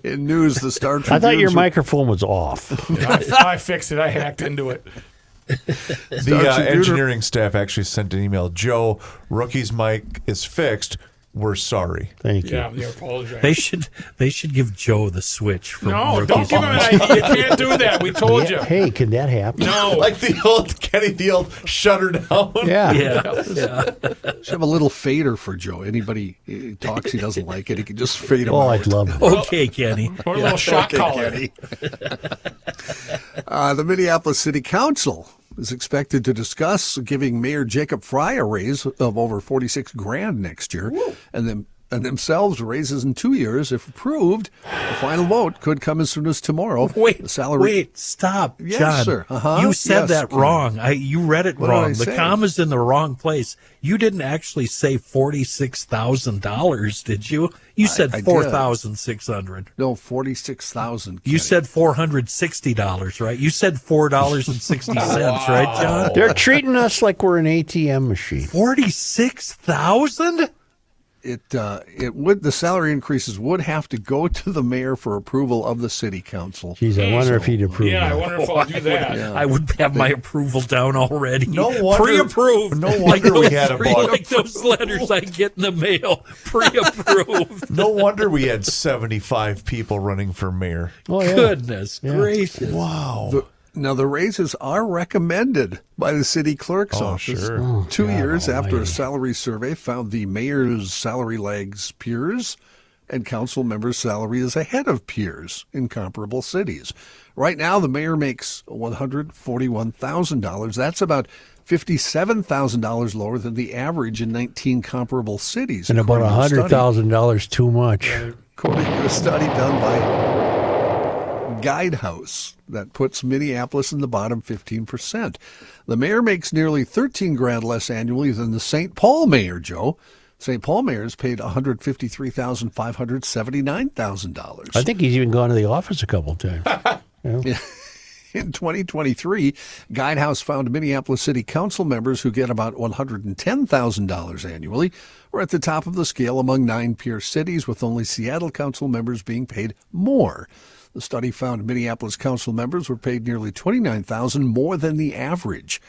In news, the Star Tribune.
I thought your microphone was off.
I fixed it. I hacked into it.
The
Tribune-
engineering staff actually sent an email. Joe, rookie's mic is fixed. We're sorry.
Thank you.
Yeah, they apologize.
They should give Joe the switch from
No,
Rookies
don't give him
Mic.
an idea. You can't do that. We told you.
Hey, can that happen?
No.
Like the old Kenny, the old shutter down.
Yeah.
Yeah.
Should have a little fader for Joe. Anybody talks he doesn't like it, he can just fade him
Oh,
out.
I'd love it.
Okay, Kenny.
Or a little shot collar.
Kenny. The Minneapolis City Council is expected to discuss giving Mayor Jacob Fry a raise of over $46,000 next year, and themselves raises in 2 years if approved. The final vote could come as soon as tomorrow.
Wait,
The salary.
wait, stop,
Yes,
John.
sir. Uh-huh.
You said
Yes,
that
Kenny.
wrong. You read it
What did
wrong.
I
The
say?
comma's in the wrong place. You didn't actually say $46,000, did you? You said
I did.
$4,600.
No, 46,000.
You said $460, right? You said $4.60, right, John?
They're treating us like we're an ATM machine.
46,000?
It would, the salary increases would have to go to the mayor for approval of the city council.
Geez, I wonder if he'd approve
Yeah, I
that.
wonder if I'll do that.
I would have my approval down already.
No wonder-
Pre-approved.
no wonder we had a bug.
Like those letters I get in the mail. Pre-approved.
No wonder we had 75 people running for mayor.
Oh, yeah.
Goodness gracious.
Wow.
Now, the raises are recommended by the city clerk's office.
sure.
2 years after a salary survey found the mayor's salary lags peers and council members' salary is ahead of peers in comparable cities. Right now, the mayor makes $141,000. That's about $57,000 lower than the average in 19 comparable cities.
And about
according to a study.
$100,000 too much.
According to a study done by Guidehouse that puts Minneapolis in the bottom 15%. The mayor makes nearly $13,000 less annually than the St. Paul mayor, Joe. St. Paul mayor is paid $153,579,000.
I think he's even gone to the office a couple of times.
In 2023, Guidehouse found Minneapolis City Council members who get about $110,000 annually were at the top of the scale among 9 peer cities, with only Seattle council members being paid more. The study found Minneapolis council members were paid nearly $29,000 more than the average.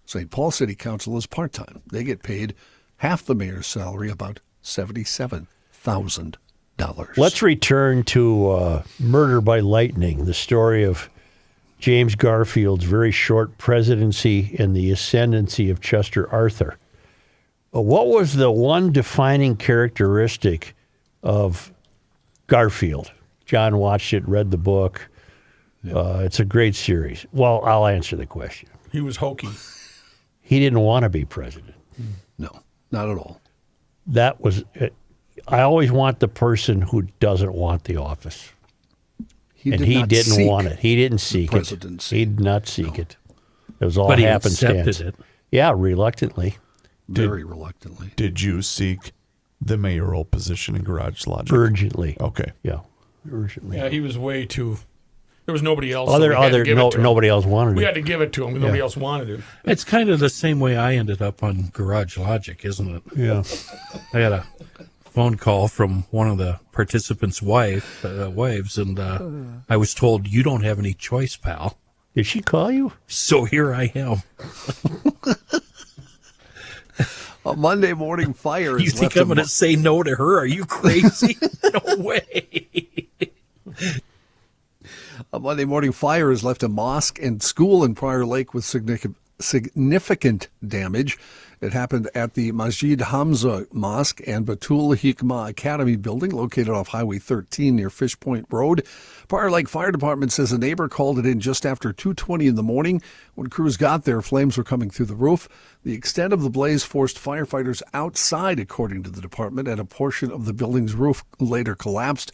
St. Paul City Council is part-time. They get paid half the mayor's salary, about $77,000.
Let's return to Murder by Lightning, the story of James Garfield's very short presidency and the ascendancy of Chester Arthur. What was the one defining characteristic of Garfield? John watched it, read the book. It's a great series. Well, I'll answer the question.
He was hokey.
He didn't want to be president.
No, not at all.
That was it. I always want the person who doesn't want the office.
He
And
did
he
not
didn't
seek
want it. He didn't seek it.
presidency.
He did not seek it. It was all
But he
happenstance.
accepted it.
Yeah, reluctantly.
very reluctantly.
Did you seek the mayoral position in Garage Logic?
Urgently.
Okay.
Yeah. Urgently.
Yeah, he was way too. There was nobody else. so we had to
Other
give it to him.
nobody else wanted
We
it.
had to give it to him. Nobody else wanted it.
It's kind of the same way I ended up on Garage Logic, isn't it?
Yeah.
I had a phone call from one of the participants' wives, and I was told, "You don't have any choice, pal."
Did she call you?
So here I am.
A Monday morning fire
You
is
think
left
I'm going to say no to her? Are you crazy? No way.
A Monday morning fire has left a mosque and school in Prior Lake with significant damage. It happened at the Masjid Hamza Mosque and Batul Hikmah Academy building located off Highway 13 near Fish Point Road. Prior Lake Fire Department says a neighbor called it in just after 2:20 in the morning. When crews got there, flames were coming through the roof. The extent of the blaze forced firefighters outside, according to the department, and a portion of the building's roof later collapsed.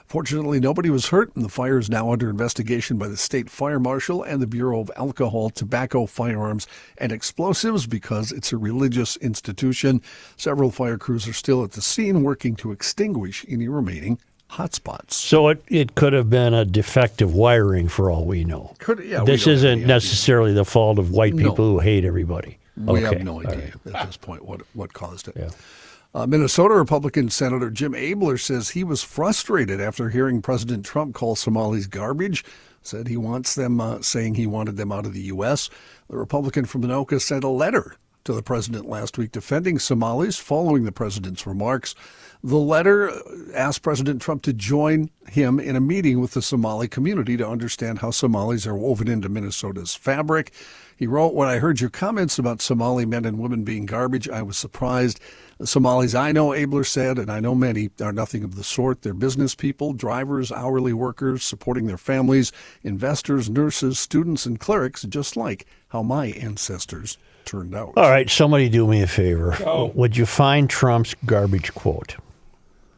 Fortunately, nobody was hurt, and the fire is now under investigation by the State Fire Marshal and the Bureau of Alcohol, Tobacco, Firearms, and Explosives because it's a religious institution. Several fire crews are still at the scene working to extinguish any remaining hotspots.
So it could have been a defective wiring for all we know. This isn't necessarily the fault of white people who hate everybody.
We have no idea at this point what caused it. Yeah. Minnesota Republican Senator Jim Abler says he was frustrated after hearing President Trump call Somalis garbage. Said he wants them, saying he wanted them out of the U.S. The Republican from Anoka sent a letter to the president last week defending Somalis following the president's remarks. The letter asked President Trump to join him in a meeting with the Somali community to understand how Somalis are woven into Minnesota's fabric. He wrote, "When I heard your comments about Somali men and women being garbage, I was surprised. The Somalis I know," Abler said, "and I know many, are nothing of the sort. They're business people, drivers, hourly workers, supporting their families, investors, nurses, students, and clerics, just like how my ancestors turned out."
All right, somebody do me a favor. Oh. Would you find Trump's garbage quote?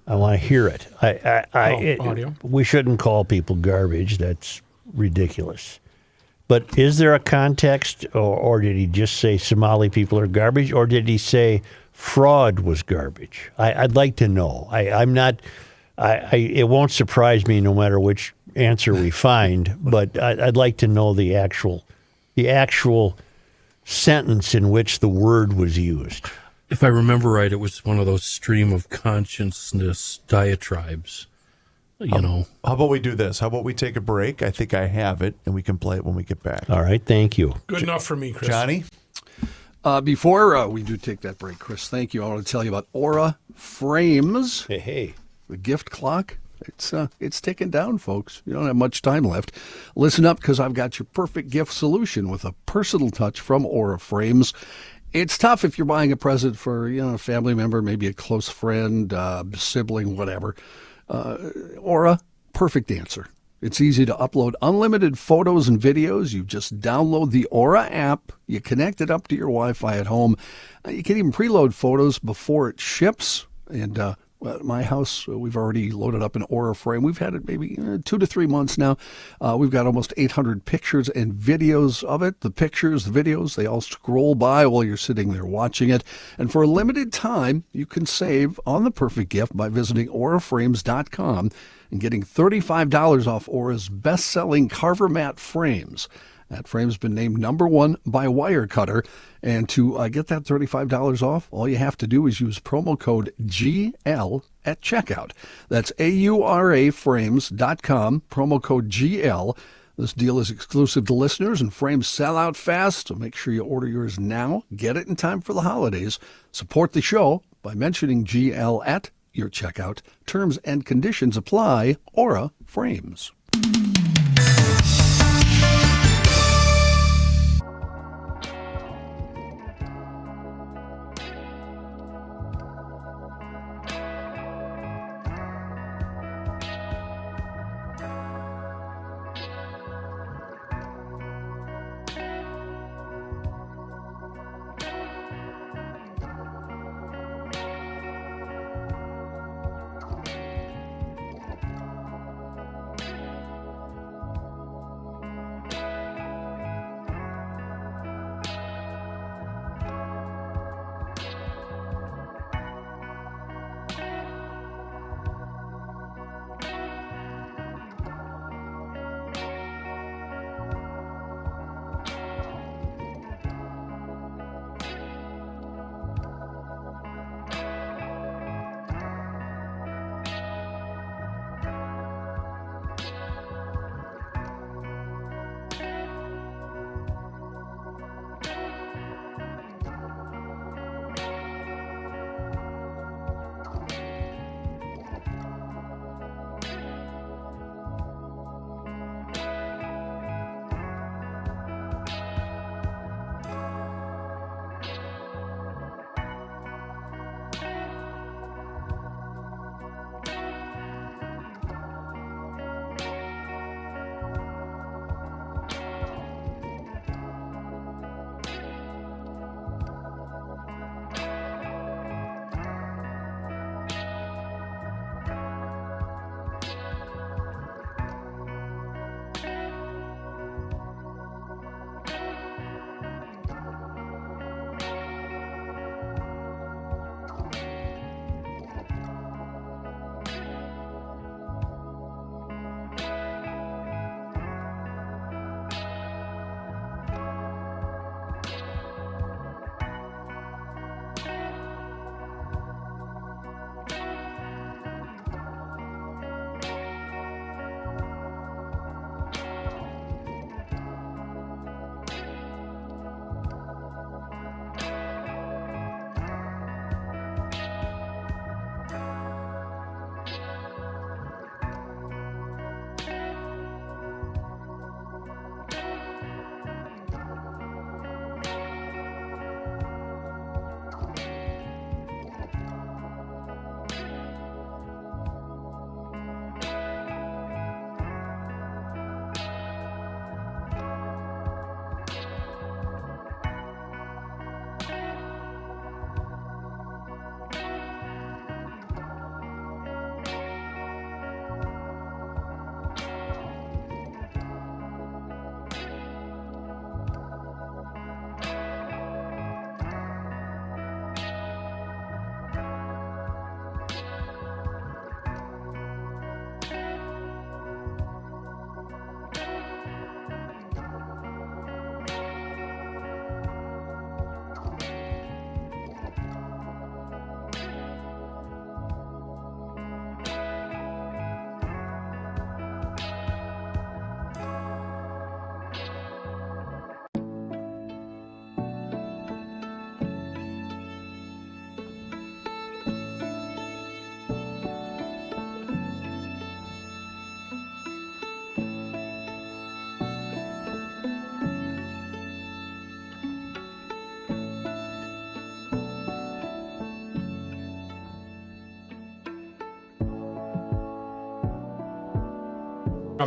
I want to hear it.
Audio.
We shouldn't call people garbage. That's ridiculous. But is there a context, or did he just say Somali people are garbage, or did he say fraud was garbage? I'd like to know. I'm not. It won't surprise me no matter which answer we find, but I'd like to know the actual sentence in which the word was used.
If I remember right, it was one of those stream of consciousness diatribes. How
about we do this? How about we take a break? I think I have it, and we can play it when we get back.
All right, thank you.
Good enough for me, Chris.
Johnny?
Before we do take that break, Chris, thank you. I want to tell you about Aura Frames.
Hey.
The gift clock. It's ticking down, folks. You don't have much time left. Listen up, because I've got your perfect gift solution with a personal touch from Aura Frames. It's tough if you're buying a present for a family member, maybe a close friend, sibling, whatever. Aura, perfect answer. It's easy to upload unlimited photos and videos. You just download the Aura app. You connect it up to your Wi-Fi at home. You can even preload photos before it ships. And at my house, we've already loaded up an Aura frame. We've had it maybe 2 to 3 months now. We've got almost 800 pictures and videos of it. The pictures, the videos, they all scroll by while you're sitting there watching it. And for a limited time, you can save on the perfect gift by visiting auraframes.com and getting $35 off Aura's best-selling Carver Mat frames. That frame's been named #1 by Wirecutter. And to get that $35 off, all you have to do is use promo code GL at checkout. That's auraframes.com, promo code GL. This deal is exclusive to listeners, and frames sell out fast, so make sure you order yours now. Get it in time for the holidays. Support the show by mentioning GL at your checkout. Terms and conditions apply. Aura Frames.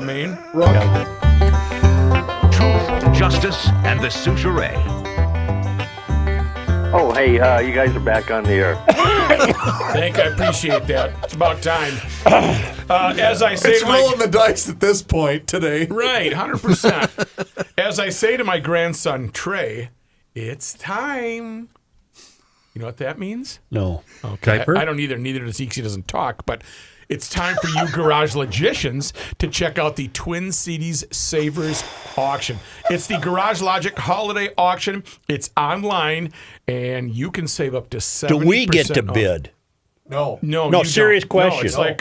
Maine.
Truth, justice, and the Souchere.
Oh, hey, you guys are back on the air.
Thank you. I appreciate that. It's about time. As I say,
It's rolling the dice at this point today.
Right, 100%. As I say to my grandson, Trey, it's time. You know what that means?
No.
Okay.
Diaper?
I don't either. Neither does he. He doesn't talk. But it's time for you garage logicians to check out the Twin Cities Savers auction. It's the Garage Logic Holiday Auction. It's online, and you can save up to 70%.
Do we get to
off.
bid?
No,
No, serious
don't. No,
question.
it's like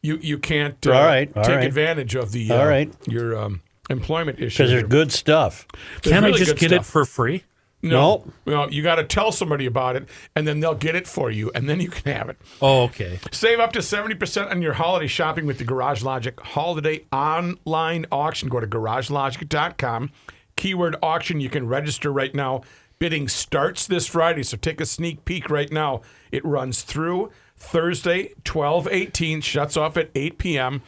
you can't
All right.
take advantage of the
All right.
your employment issues.
Because there's good stuff.
Can
really
I just
good
get it
stuff.
for free?
No.
Well, you got to tell somebody about it, and then they'll get it for you, and then you can have it.
Oh, okay.
Save up to 70% on your holiday shopping with the Garage Logic Holiday Online Auction. Go to garagelogic.com. Keyword auction. You can register right now. Bidding starts this Friday, so take a sneak peek right now. It runs through Thursday, 12/18, shuts off at 8 p.m.,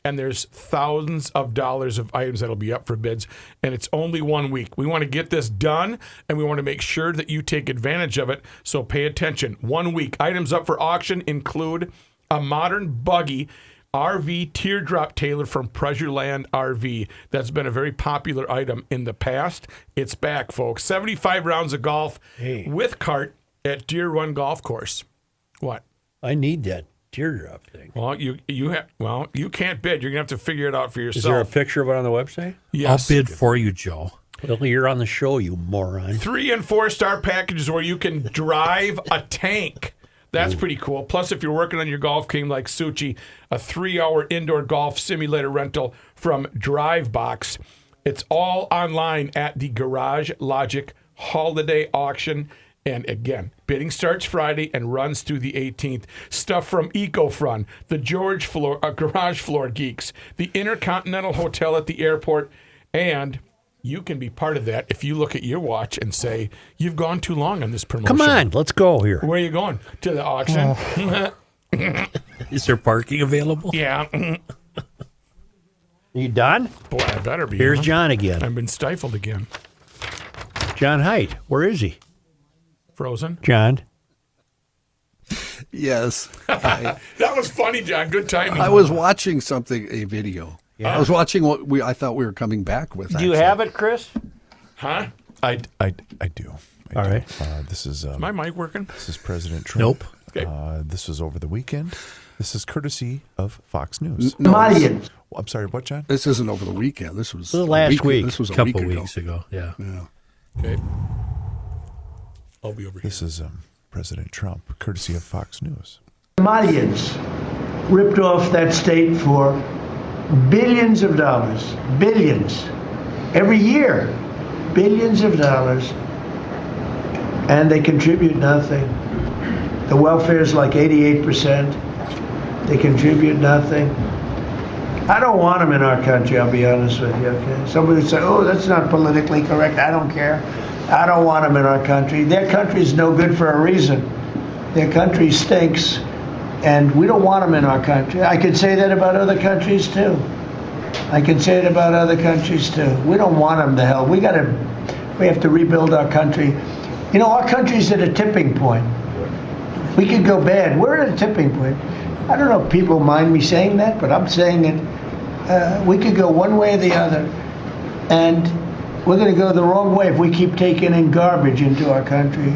and there's thousands of dollars of items that'll be up for bids, and it's only 1 week. We want to get this done, and we want to make sure that you take advantage of it, so pay attention. 1 week. Items up for auction include a modern buggy RV teardrop tailer from Pleasureland RV. That's been a very popular item in the past. It's back, folks. 75 rounds of golf with cart at Deer Run Golf Course. What?
I need that teardrop thing.
Well, you can't bid. You're gonna have to figure it out for yourself.
Is there a picture of it on the website?
Yes.
I'll bid for you, Joe.
Well, you're on the show, you moron.
3- and 4-star packages where you can drive a tank. That's pretty cool. Plus, if you're working on your golf game like Suchi, a 3-hour indoor golf simulator rental from DriveBox. It's all online at the Garage Logic Holiday Auction. And again, bidding starts Friday and runs through the 18th. Stuff from EcoFront, the Garage Floor Geeks, the Intercontinental Hotel at the airport, and you can be part of that if you look at your watch and say, you've gone too long on this promotion.
Come on, let's go here.
Where are you going? To the auction?
Is there parking available?
Yeah.
You done?
Boy, I better be.
Here's
huh?
John again.
I've been stifled again.
John Haidt, where is he?
Frozen?
John?
Yes.
That was funny, John. Good timing.
I was watching something, a video.
Yeah.
I was watching what I thought we were coming back with.
Do you have it, Chris?
Huh?
I do.
All right.
This is
Is my mic working?
this is President Trump.
Nope.
Okay.
This was over the weekend. This is courtesy of Fox News.
No,
Well, I'm sorry, what, John?
this isn't over the weekend. This was
This was last week.
This was a
couple
week ago.
weeks ago. Yeah.
Okay. I'll be over here.
This is President Trump, courtesy of Fox News.
Somalians ripped off that state for billions of dollars, billions, every year, billions of dollars, and they contribute nothing. The welfare is like 88%. They contribute nothing. I don't want them in our country, I'll be honest with you, okay? Somebody would say, oh, that's not politically correct. I don't care. I don't want them in our country. Their country's no good for a reason. Their country stinks, and we don't want them in our country. I could say that about other countries, too. I can say it about other countries, too. We don't want them to hell. We have to rebuild our country. You know, our country's at a tipping point. We could go bad. We're at a tipping point. I don't know if people mind me saying that, but I'm saying it. We could go one way or the other, and we're going to go the wrong way if we keep taking in garbage into our country.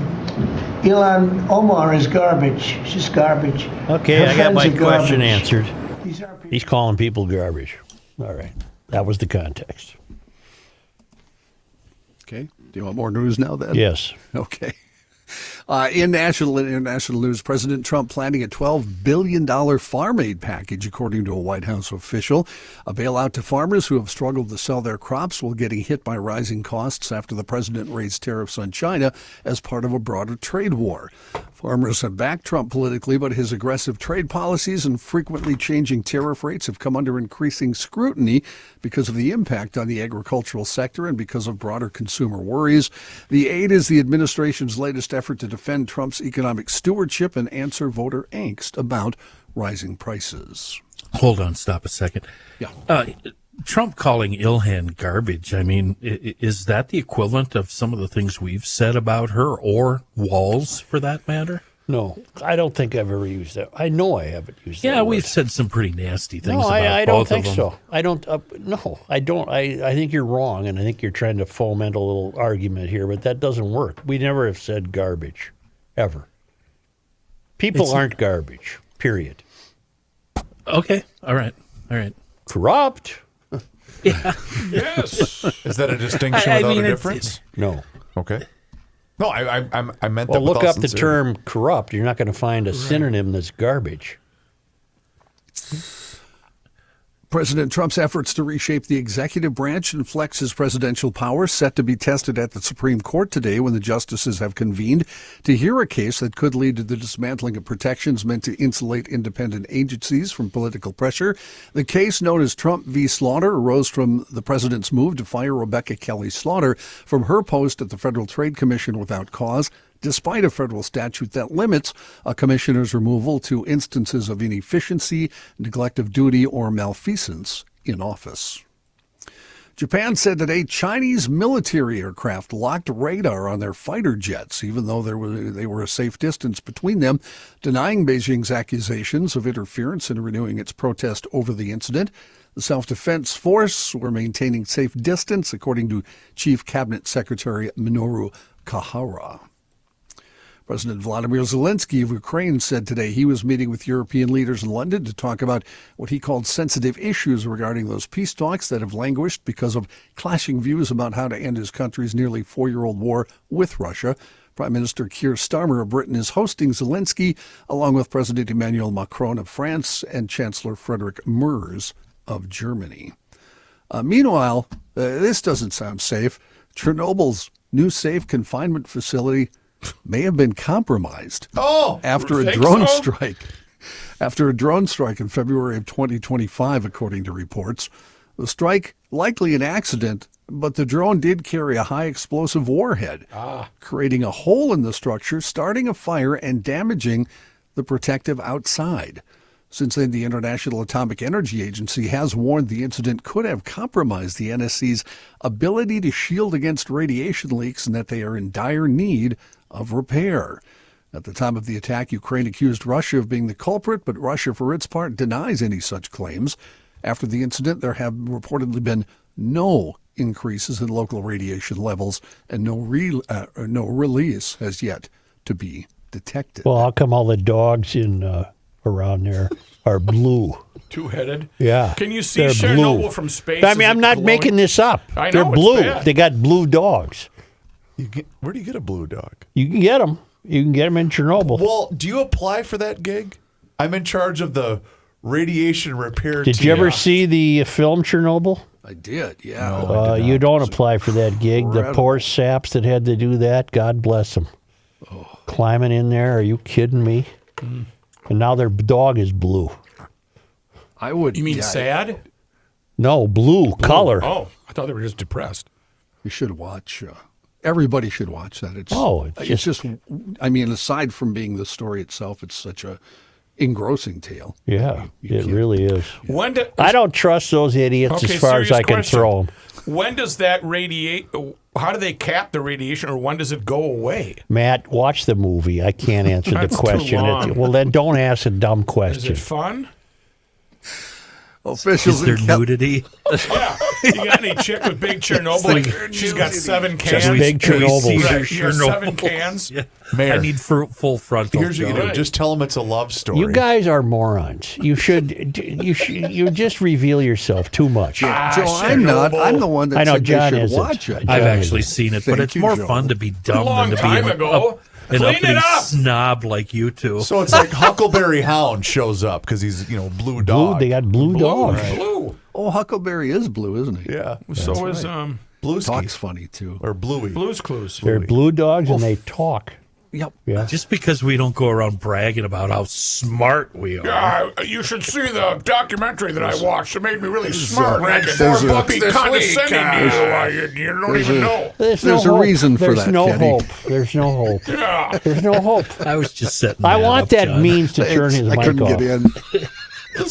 Ilhan Omar is garbage. She's garbage.
Okay,
Her
I got
friends
my
are
question
garbage.
answered.
These are people.
He's calling people garbage. All right. That was the context.
Okay. Do you want more news now then?
Yes.
Okay. In national and international news, President Trump planning a $12 billion farm aid package, according to a White House official. A bailout to farmers who have struggled to sell their crops while getting hit by rising costs after the president raised tariffs on China as part of a broader trade war. Farmers have backed Trump politically, but his aggressive trade policies and frequently changing tariff rates have come under increasing scrutiny because of the impact on the agricultural sector and because of broader consumer worries. The aid is the administration's latest effort to defend Trump's economic stewardship and answer voter angst about rising prices.
Hold on, stop a second.
Yeah.
Trump calling Ilhan garbage, I mean, is that the equivalent of some of the things we've said about her, or Walls for that matter?
No, I don't think I've ever used that. I know I haven't used that.
Yeah,
word.
we've said some pretty nasty things
No,
about
I
both
don't
of
think
them.
so. I don't. No, I don't. I think you're wrong, and I think you're trying to foment a little argument here, but that doesn't work. We never have said garbage, ever. People aren't garbage. Period.
Okay. All right.
Corrupt.
Yes.
Is that a distinction without a difference?
No.
Okay. No, I meant
Well,
that.
look
with all
up the
sincerity.
term corrupt. You're not going to find a synonym that's garbage.
President Trump's efforts to reshape the executive branch and flex his presidential powers set to be tested at the Supreme Court today when the justices have convened to hear a case that could lead to the dismantling of protections meant to insulate independent agencies from political pressure. The case, known as Trump v. Slaughter, arose from the president's move to fire Rebecca Kelly Slaughter from her post at the Federal Trade Commission without cause, despite a federal statute that limits a commissioner's removal to instances of inefficiency, neglect of duty, or malfeasance in office. Japan said today Chinese military aircraft locked radar on their fighter jets, even though they were a safe distance between them, denying Beijing's accusations of interference and renewing its protest over the incident. The Self-Defense Force were maintaining safe distance, according to Chief Cabinet Secretary Minoru Kahara. President Vladimir Zelensky of Ukraine said today he was meeting with European leaders in London to talk about what he called sensitive issues regarding those peace talks that have languished because of clashing views about how to end his country's nearly 4-year-old war with Russia. Prime Minister Keir Starmer of Britain is hosting Zelensky, along with President Emmanuel Macron of France and Chancellor Friedrich Merz of Germany. Meanwhile, this doesn't sound safe. Chernobyl's new safe confinement facility may have been compromised after a drone strike. After a drone strike in February of 2025, according to reports. The strike, likely an accident, but the drone did carry a high explosive warhead, creating a hole in the structure, starting a fire, and damaging the protective outside. Since then, the International Atomic Energy Agency has warned the incident could have compromised the NSC's ability to shield against radiation leaks and that they are in dire need of repair. At the time of the attack, Ukraine accused Russia of being the culprit, but Russia, for its part, denies any such claims. After the incident, there have reportedly been no increases in local radiation levels, and no release has yet to be detected.
Well, how come all the dogs in around there are blue?
Two-headed.
Yeah.
Can you see
they're
Chernobyl
blue.
from space?
I mean, I'm not making this up.
I know,
they're
it's
blue.
bad.
They got blue dogs.
Where do you get a blue dog?
You can get them. You can get them in Chernobyl.
Well, do you apply for that gig? I'm in charge of the radiation repair
Did
team.
you ever see the film Chernobyl?
I did, yeah.
No, I did
You
not.
don't apply for that gig. The
Incredible.
poor saps that had to do that, God bless them. Climbing in there, are you kidding me? And now their dog is blue.
I would.
You mean sad?
No, blue color.
Oh, I thought they were just depressed.
You should watch. Everybody should watch that. It's
it's
just. I mean, aside from being the story itself, it's such a engrossing tale.
Yeah,
You
it
can't-
really is.
When do,
I don't trust those idiots
Okay,
as far as
serious
I can
question.
throw them.
When does that radiate? How do they cap the radiation, or when does it go away?
Matt, watch the movie. I can't answer the
That's too
question.
long.
Well, then don't ask a dumb
Is
question.
it fun?
Officials
Is there
in Cal-
nudity?
Yeah. You got any chick with big Chernobyl? She's got 7 cans.
Just big Chernobyl.
Right, you got 7 cans.
Yeah.
Mayor,
I need full frontal.
here's what you
Joe.
do. Just tell them it's a love story.
You guys are morons. You just reveal yourself too much.
Joe, I'm not. I'm the one that
I know
said
John
they should
isn't.
watch it.
I've
John
actually
isn't.
seen it, but
Thank
it's
you,
more
Joe.
fun to be dumb
Long
than to be
time
an
ago.
an
Clean
uppity
it up.
snob like you two.
So it's like Huckleberry Hound shows up because he's blue
Blue,
dog.
they got blue dogs.
Blue.
Oh, Huckleberry is blue, isn't he?
Yeah.
So is
Blueski
Talks funny too.
or Bluey.
Blue's Clues.
They're blue dogs and they talk.
Yep.
Yeah.
Just because we don't go around bragging about how smart we are.
Yeah, you should see the documentary that I watched. It made me really smart.
There's
More
a-
puppy condescending to you. You don't even know.
There's a reason for
There's
that,
no
Kenny.
hope. There's no hope.
Yeah.
There's no hope.
I was just setting
I
that
want
up,
that
John.
means to turn his
I
mic
couldn't
off.
get in.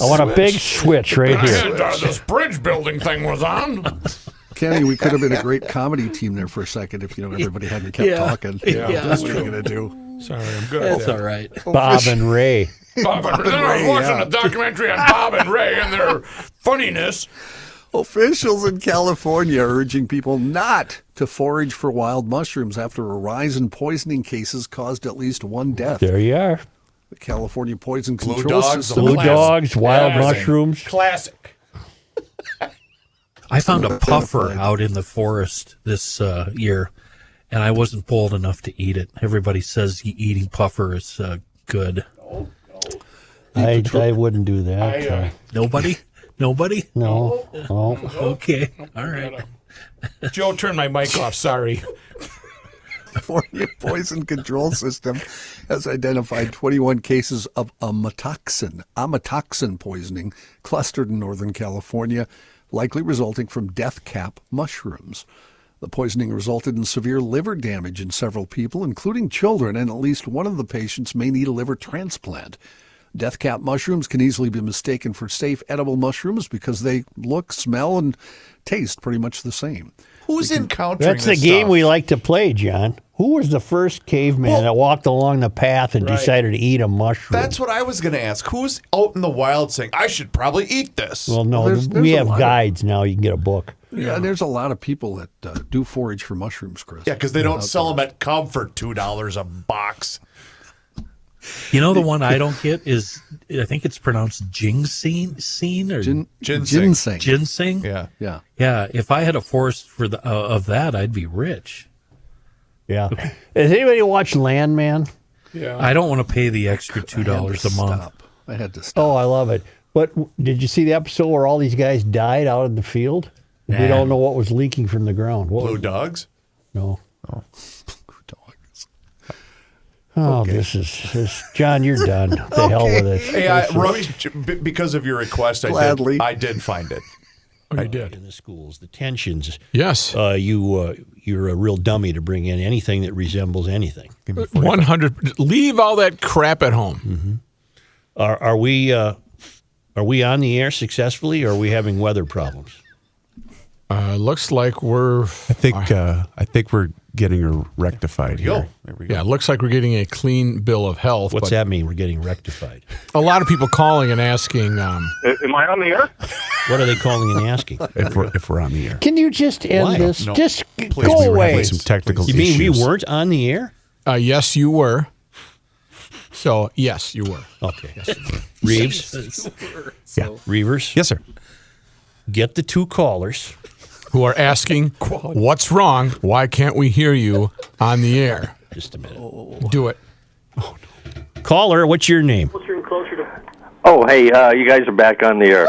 I want a big switch right
I
here.
had, this bridge building thing was on.
Kenny, we could have been a great comedy team there for a second if everybody hadn't kept talking.
Yeah.
What are you going to do?
Sorry, I'm good.
That's all right.
Bob and Ray.
Bob and then I was watching a documentary on Bob and Ray and their funniness.
Officials in California are urging people not to forage for wild mushrooms after a rise in poisoning cases caused at least one death.
There you are.
The California Poison
Blue
Control
dogs,
System.
Blue
Classic.
dogs, wild
Classic.
mushrooms.
Classic.
I found a puffer out in the forest this year, and I wasn't bold enough to eat it. Everybody says eating puffer is good.
I wouldn't do that.
Nobody? Nobody?
No. No.
Okay. All right.
Joe, turn my mic off. Sorry.
California Poison Control System has identified 21 cases of amatoxin poisoning clustered in Northern California, likely resulting from death cap mushrooms. The poisoning resulted in severe liver damage in several people, including children, and at least one of the patients may need a liver transplant. Death cap mushrooms can easily be mistaken for safe edible mushrooms because they look, smell, and taste pretty much the same.
Who's encountering
That's the
this
game
stuff?
we like to play, John. Who was the first caveman that walked along the path and decided to eat a mushroom?
That's what I was going to ask. Who's out in the wild saying, I should probably eat this?
Well, no,
There's
we
a
have
lot of-
guides now. You can get a book.
Yeah, there's a lot of people that do forage for mushrooms, Chris.
Yeah, because they don't sell them at Cub for $2 a box.
You know, the one I don't get is, I think it's pronounced ginseng or
Ginseng.
ginseng.
Yeah.
Yeah.
Yeah. If I had a forest for of that, I'd be rich.
Yeah. Has anybody watched Landman?
Yeah.
I don't want to pay the extra $2 a month.
I had to stop.
Oh, I love it. But did you see the episode where all these guys died out in the field? We
Nah.
don't know what was leaking from the ground. What
Blue
was-
dogs?
No.
Dogs.
Oh, this is John. You're done. The hell with it.
Hey, Robbie, because of your request,
Gladly.
I did find it.
I did.
In the schools, the tensions.
Yes.
You're a real dummy to bring in anything that resembles anything.
100. Leave all that crap at home.
Are we on the air successfully, or are we having weather problems?
Looks like we're.
I think we're getting her rectified here.
There we go.
Yeah, looks like we're getting a clean bill of health.
What's
but
that mean? We're getting rectified.
a lot of people calling and asking.
Am I on the air?
What are they calling and asking?
If we're on the air.
Can you just end Why? this?
No.
Just
Please,
go
we were
away.
having some technical
You mean
issues.
we weren't on the air?
Yes, you were. So yes, you were.
Okay. Reeves?
Yeah.
Reavers?
Yes, sir.
Get the two callers.
Who are asking what's wrong? Why can't we hear you on the air?
Just a minute.
Do it.
Caller, what's your name?
Oh, hey, you guys are back on the air.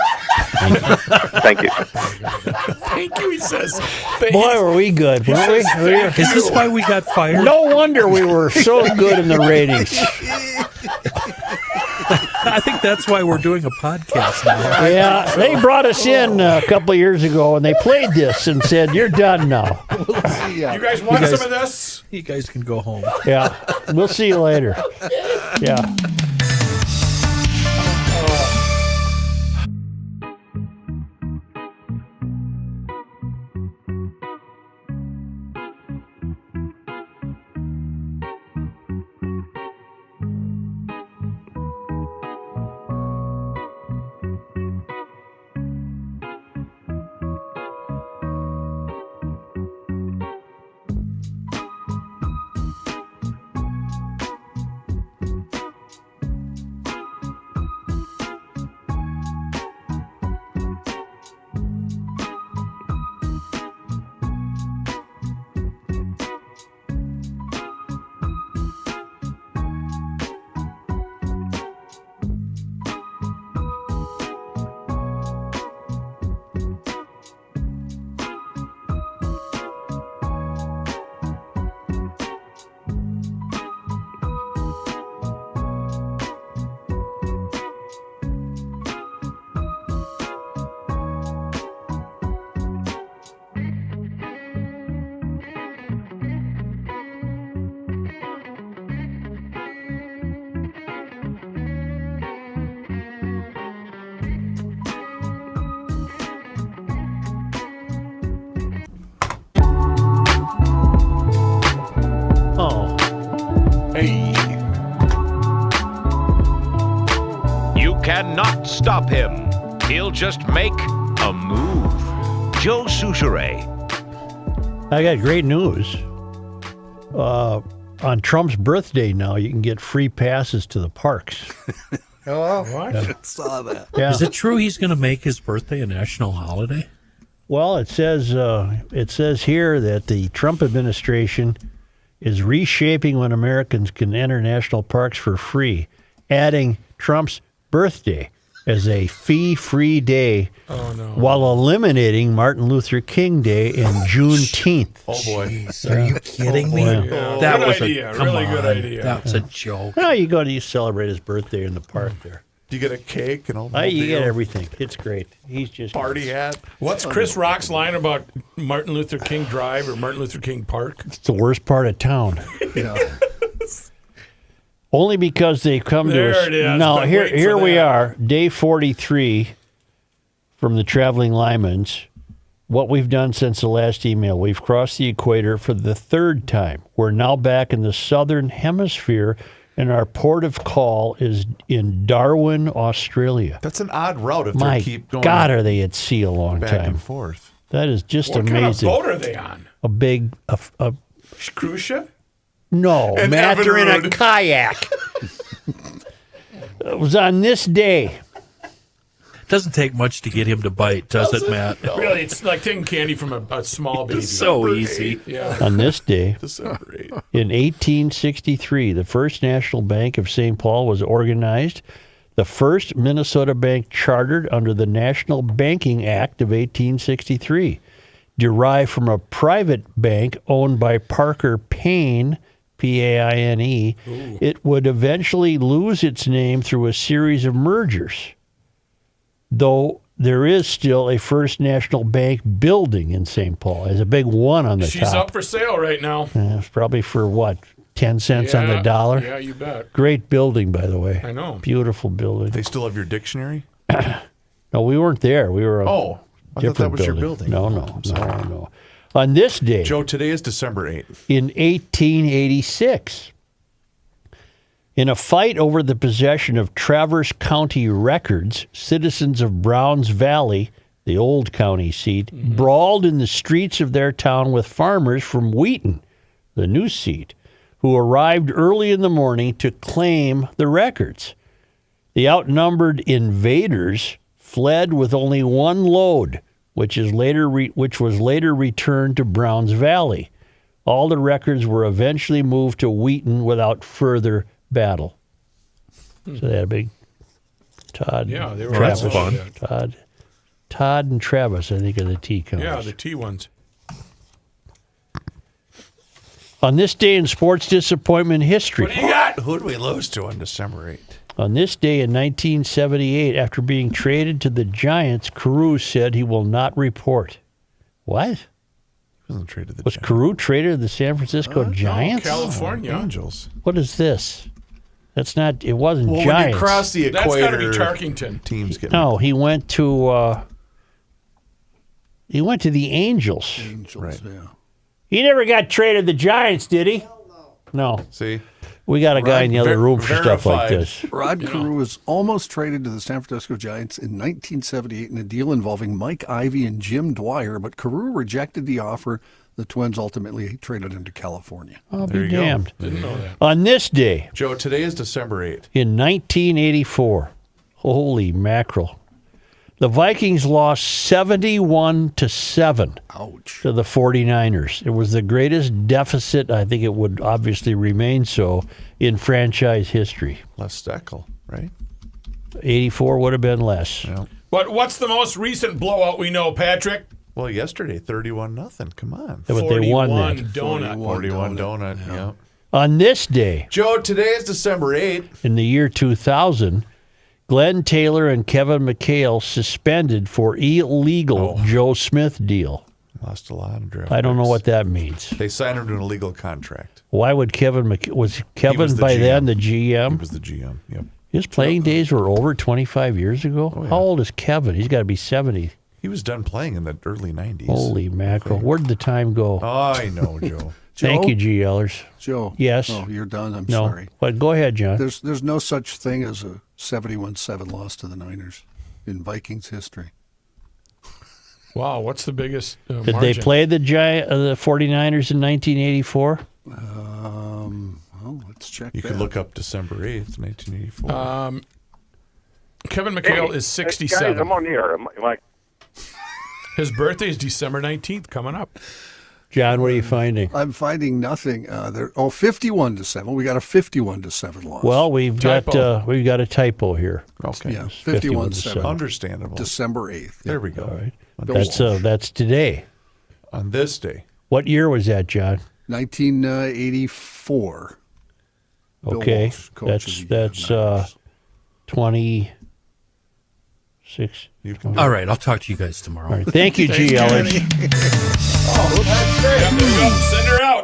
Thank you.
Thank you. He says.
Boy, were we good. Weren't we?
Is this why we got fired?
No wonder we were so good in the ratings.
I think that's why we're doing a podcast now.
Yeah, they brought us in a couple of years ago, and they played this and said, "You're done now."
You guys want some of this?
You guys can go home.
Yeah, we'll see you later. Yeah.
stop him. He'll just make a move. Joe Souchere.
I got great news. On Trump's birthday now, you can get free passes to the parks.
Hello?
What?
Yeah.
Saw that.
Yeah.
Is it true he's going to make his birthday a national holiday?
Well, it says here that the Trump administration is reshaping when Americans can enter national parks for free, adding Trump's birthday as a fee-free day while eliminating Martin Luther King Day and Juneteenth.
Oh, boy.
Jeez, are you kidding me?
Yeah.
That
Good
was
idea.
a come
Really
on.
good idea.
That's a joke.
No, you celebrate his birthday in the park there.
Do you get a cake and all that?
You get everything. It's great. He's just
Party hat.
What's Chris Rock's line about Martin Luther King Drive or Martin Luther King Park?
It's the worst part of town.
Yeah.
Only because they come to us.
There it is.
No,
Been
here
waiting for
we
that.
are, day 43 from the Traveling Lyman's. What we've done since the last email, we've crossed the equator for the third time. We're now back in the southern hemisphere, and our port of call is in Darwin, Australia.
That's an odd route if
My
they keep going
God, are they at sea a long
back
time?
and forth.
That is just
What
amazing.
kind of boat are they on?
A big,
Cruise ship?
no,
An
Matt, they're in a
Interlude.
kayak. It was on this day.
Doesn't take much to get him to bite, does it, Matt?
Really, it's like taking candy from a small baby.
So easy.
Yeah.
On this day,
December 8th.
in 1863, the First National Bank of St. Paul was organized. The first Minnesota bank chartered under the National Banking Act of 1863, derived from a private bank owned by Parker Payne, P-A-I-N-E. It would eventually lose its name through a series of mergers, though there is still a First National Bank building in St. Paul. There's a big one on the
She's
top.
up for sale right now.
It's probably for what, 10 cents on the dollar?
Yeah, you bet.
Great building, by the way.
I know.
Beautiful building.
They still have your dictionary?
No, we weren't there. We were a
I thought
different
that was
building.
your building.
No. On this day,
Joe, today is December 8th.
in 1886, in a fight over the possession of Traverse County records, citizens of Browns Valley, the old county seat, brawled in the streets of their town with farmers from Wheaton, the new seat, who arrived early in the morning to claim the records. The outnumbered invaders fled with only one load, which was later returned to Browns Valley. All the records were eventually moved to Wheaton without further battle. So they had a big Todd.
Yeah, they were
Travis.
all about that.
Todd and Travis, I think, are the T counters.
Yeah, the T ones.
On this day in sports disappointment history.
What do you got?
Who did we lose to on December 8th?
On this day in 1978, after being traded to the Giants, Carew said he will not report. What?
He wasn't traded to the
Was
Giants.
Carew traded to the San Francisco Giants?
California.
Angels.
What is this? That's not. It wasn't
Well,
Giants.
when you cross the
That's
equator,
got to be Tarkington.
teams get
No, he went to. He went to the Angels.
Angels,
Right.
yeah.
He never got traded to the Giants, did he? No.
See?
We got a guy in the other room for stuff like
verified.
this.
Rod Carew was almost traded to the San Francisco Giants in 1978 in a deal involving Mike Ivey and Jim Dwyer, but Carew rejected the offer. The Twins ultimately traded him to California.
I'll
There
be
you go.
damned.
Didn't know that.
On this day
Joe, today is December 8th.
in 1984, holy mackerel, the Vikings lost 71-7
Ouch.
to the 49ers. It was the greatest deficit, I think it would obviously remain so, in franchise history.
Les Steckel, right?
84 would have been less.
Yeah.
But what's the most recent blowout we know, Patrick?
Well, yesterday, 31-0. Come on.
Yeah, but they won
41
that.
donut.
41 donut. Yeah.
On this day,
Joe, today is December 8th.
in the year 2000, Glenn Taylor and Kevin McHale suspended for illegal Joe Smith deal.
Lost a lot of draft
I don't know
picks.
what that means.
They signed him to an illegal contract.
Why would was Kevin
was the
by
GM.
then the
He
GM?
was the GM. Yep.
His playing days were over 25 years ago.
yeah.
How old is Kevin? He's got to be 70.
He was done playing in the early 90s.
Holy mackerel. Where'd the time go?
I know, Joe.
Thank
Joe?
you, G.Lers.
Joe.
Yes.
Oh, you're done. I'm
No.
sorry.
But go ahead, John.
There's no such thing as a 71-7 loss to the Niners. in Vikings history.
Wow, what's the biggest
Did
margin?
they play the 49ers in 1984?
Well, let's check.
You could look up December 8th, 1984.
Kevin McHale is 67.
Guys, I'm on the air.
His birthday is December 19th, coming up.
John, what are you finding?
I'm finding nothing. 51-7. We got a 51-7 loss.
Well, we've got a typo here.
Okay.
Yeah, 51-7.
Understandable.
December 8th.
There we go.
All right.
Bills.
That's today.
On this day.
What year was that, John?
1984. Bill
Okay,
Walsh, coach of the
that's
Niners.
26.
All right, I'll talk to you guys tomorrow.
All right. Thank you, G. Ellis.
Oh, that's great. Send her out.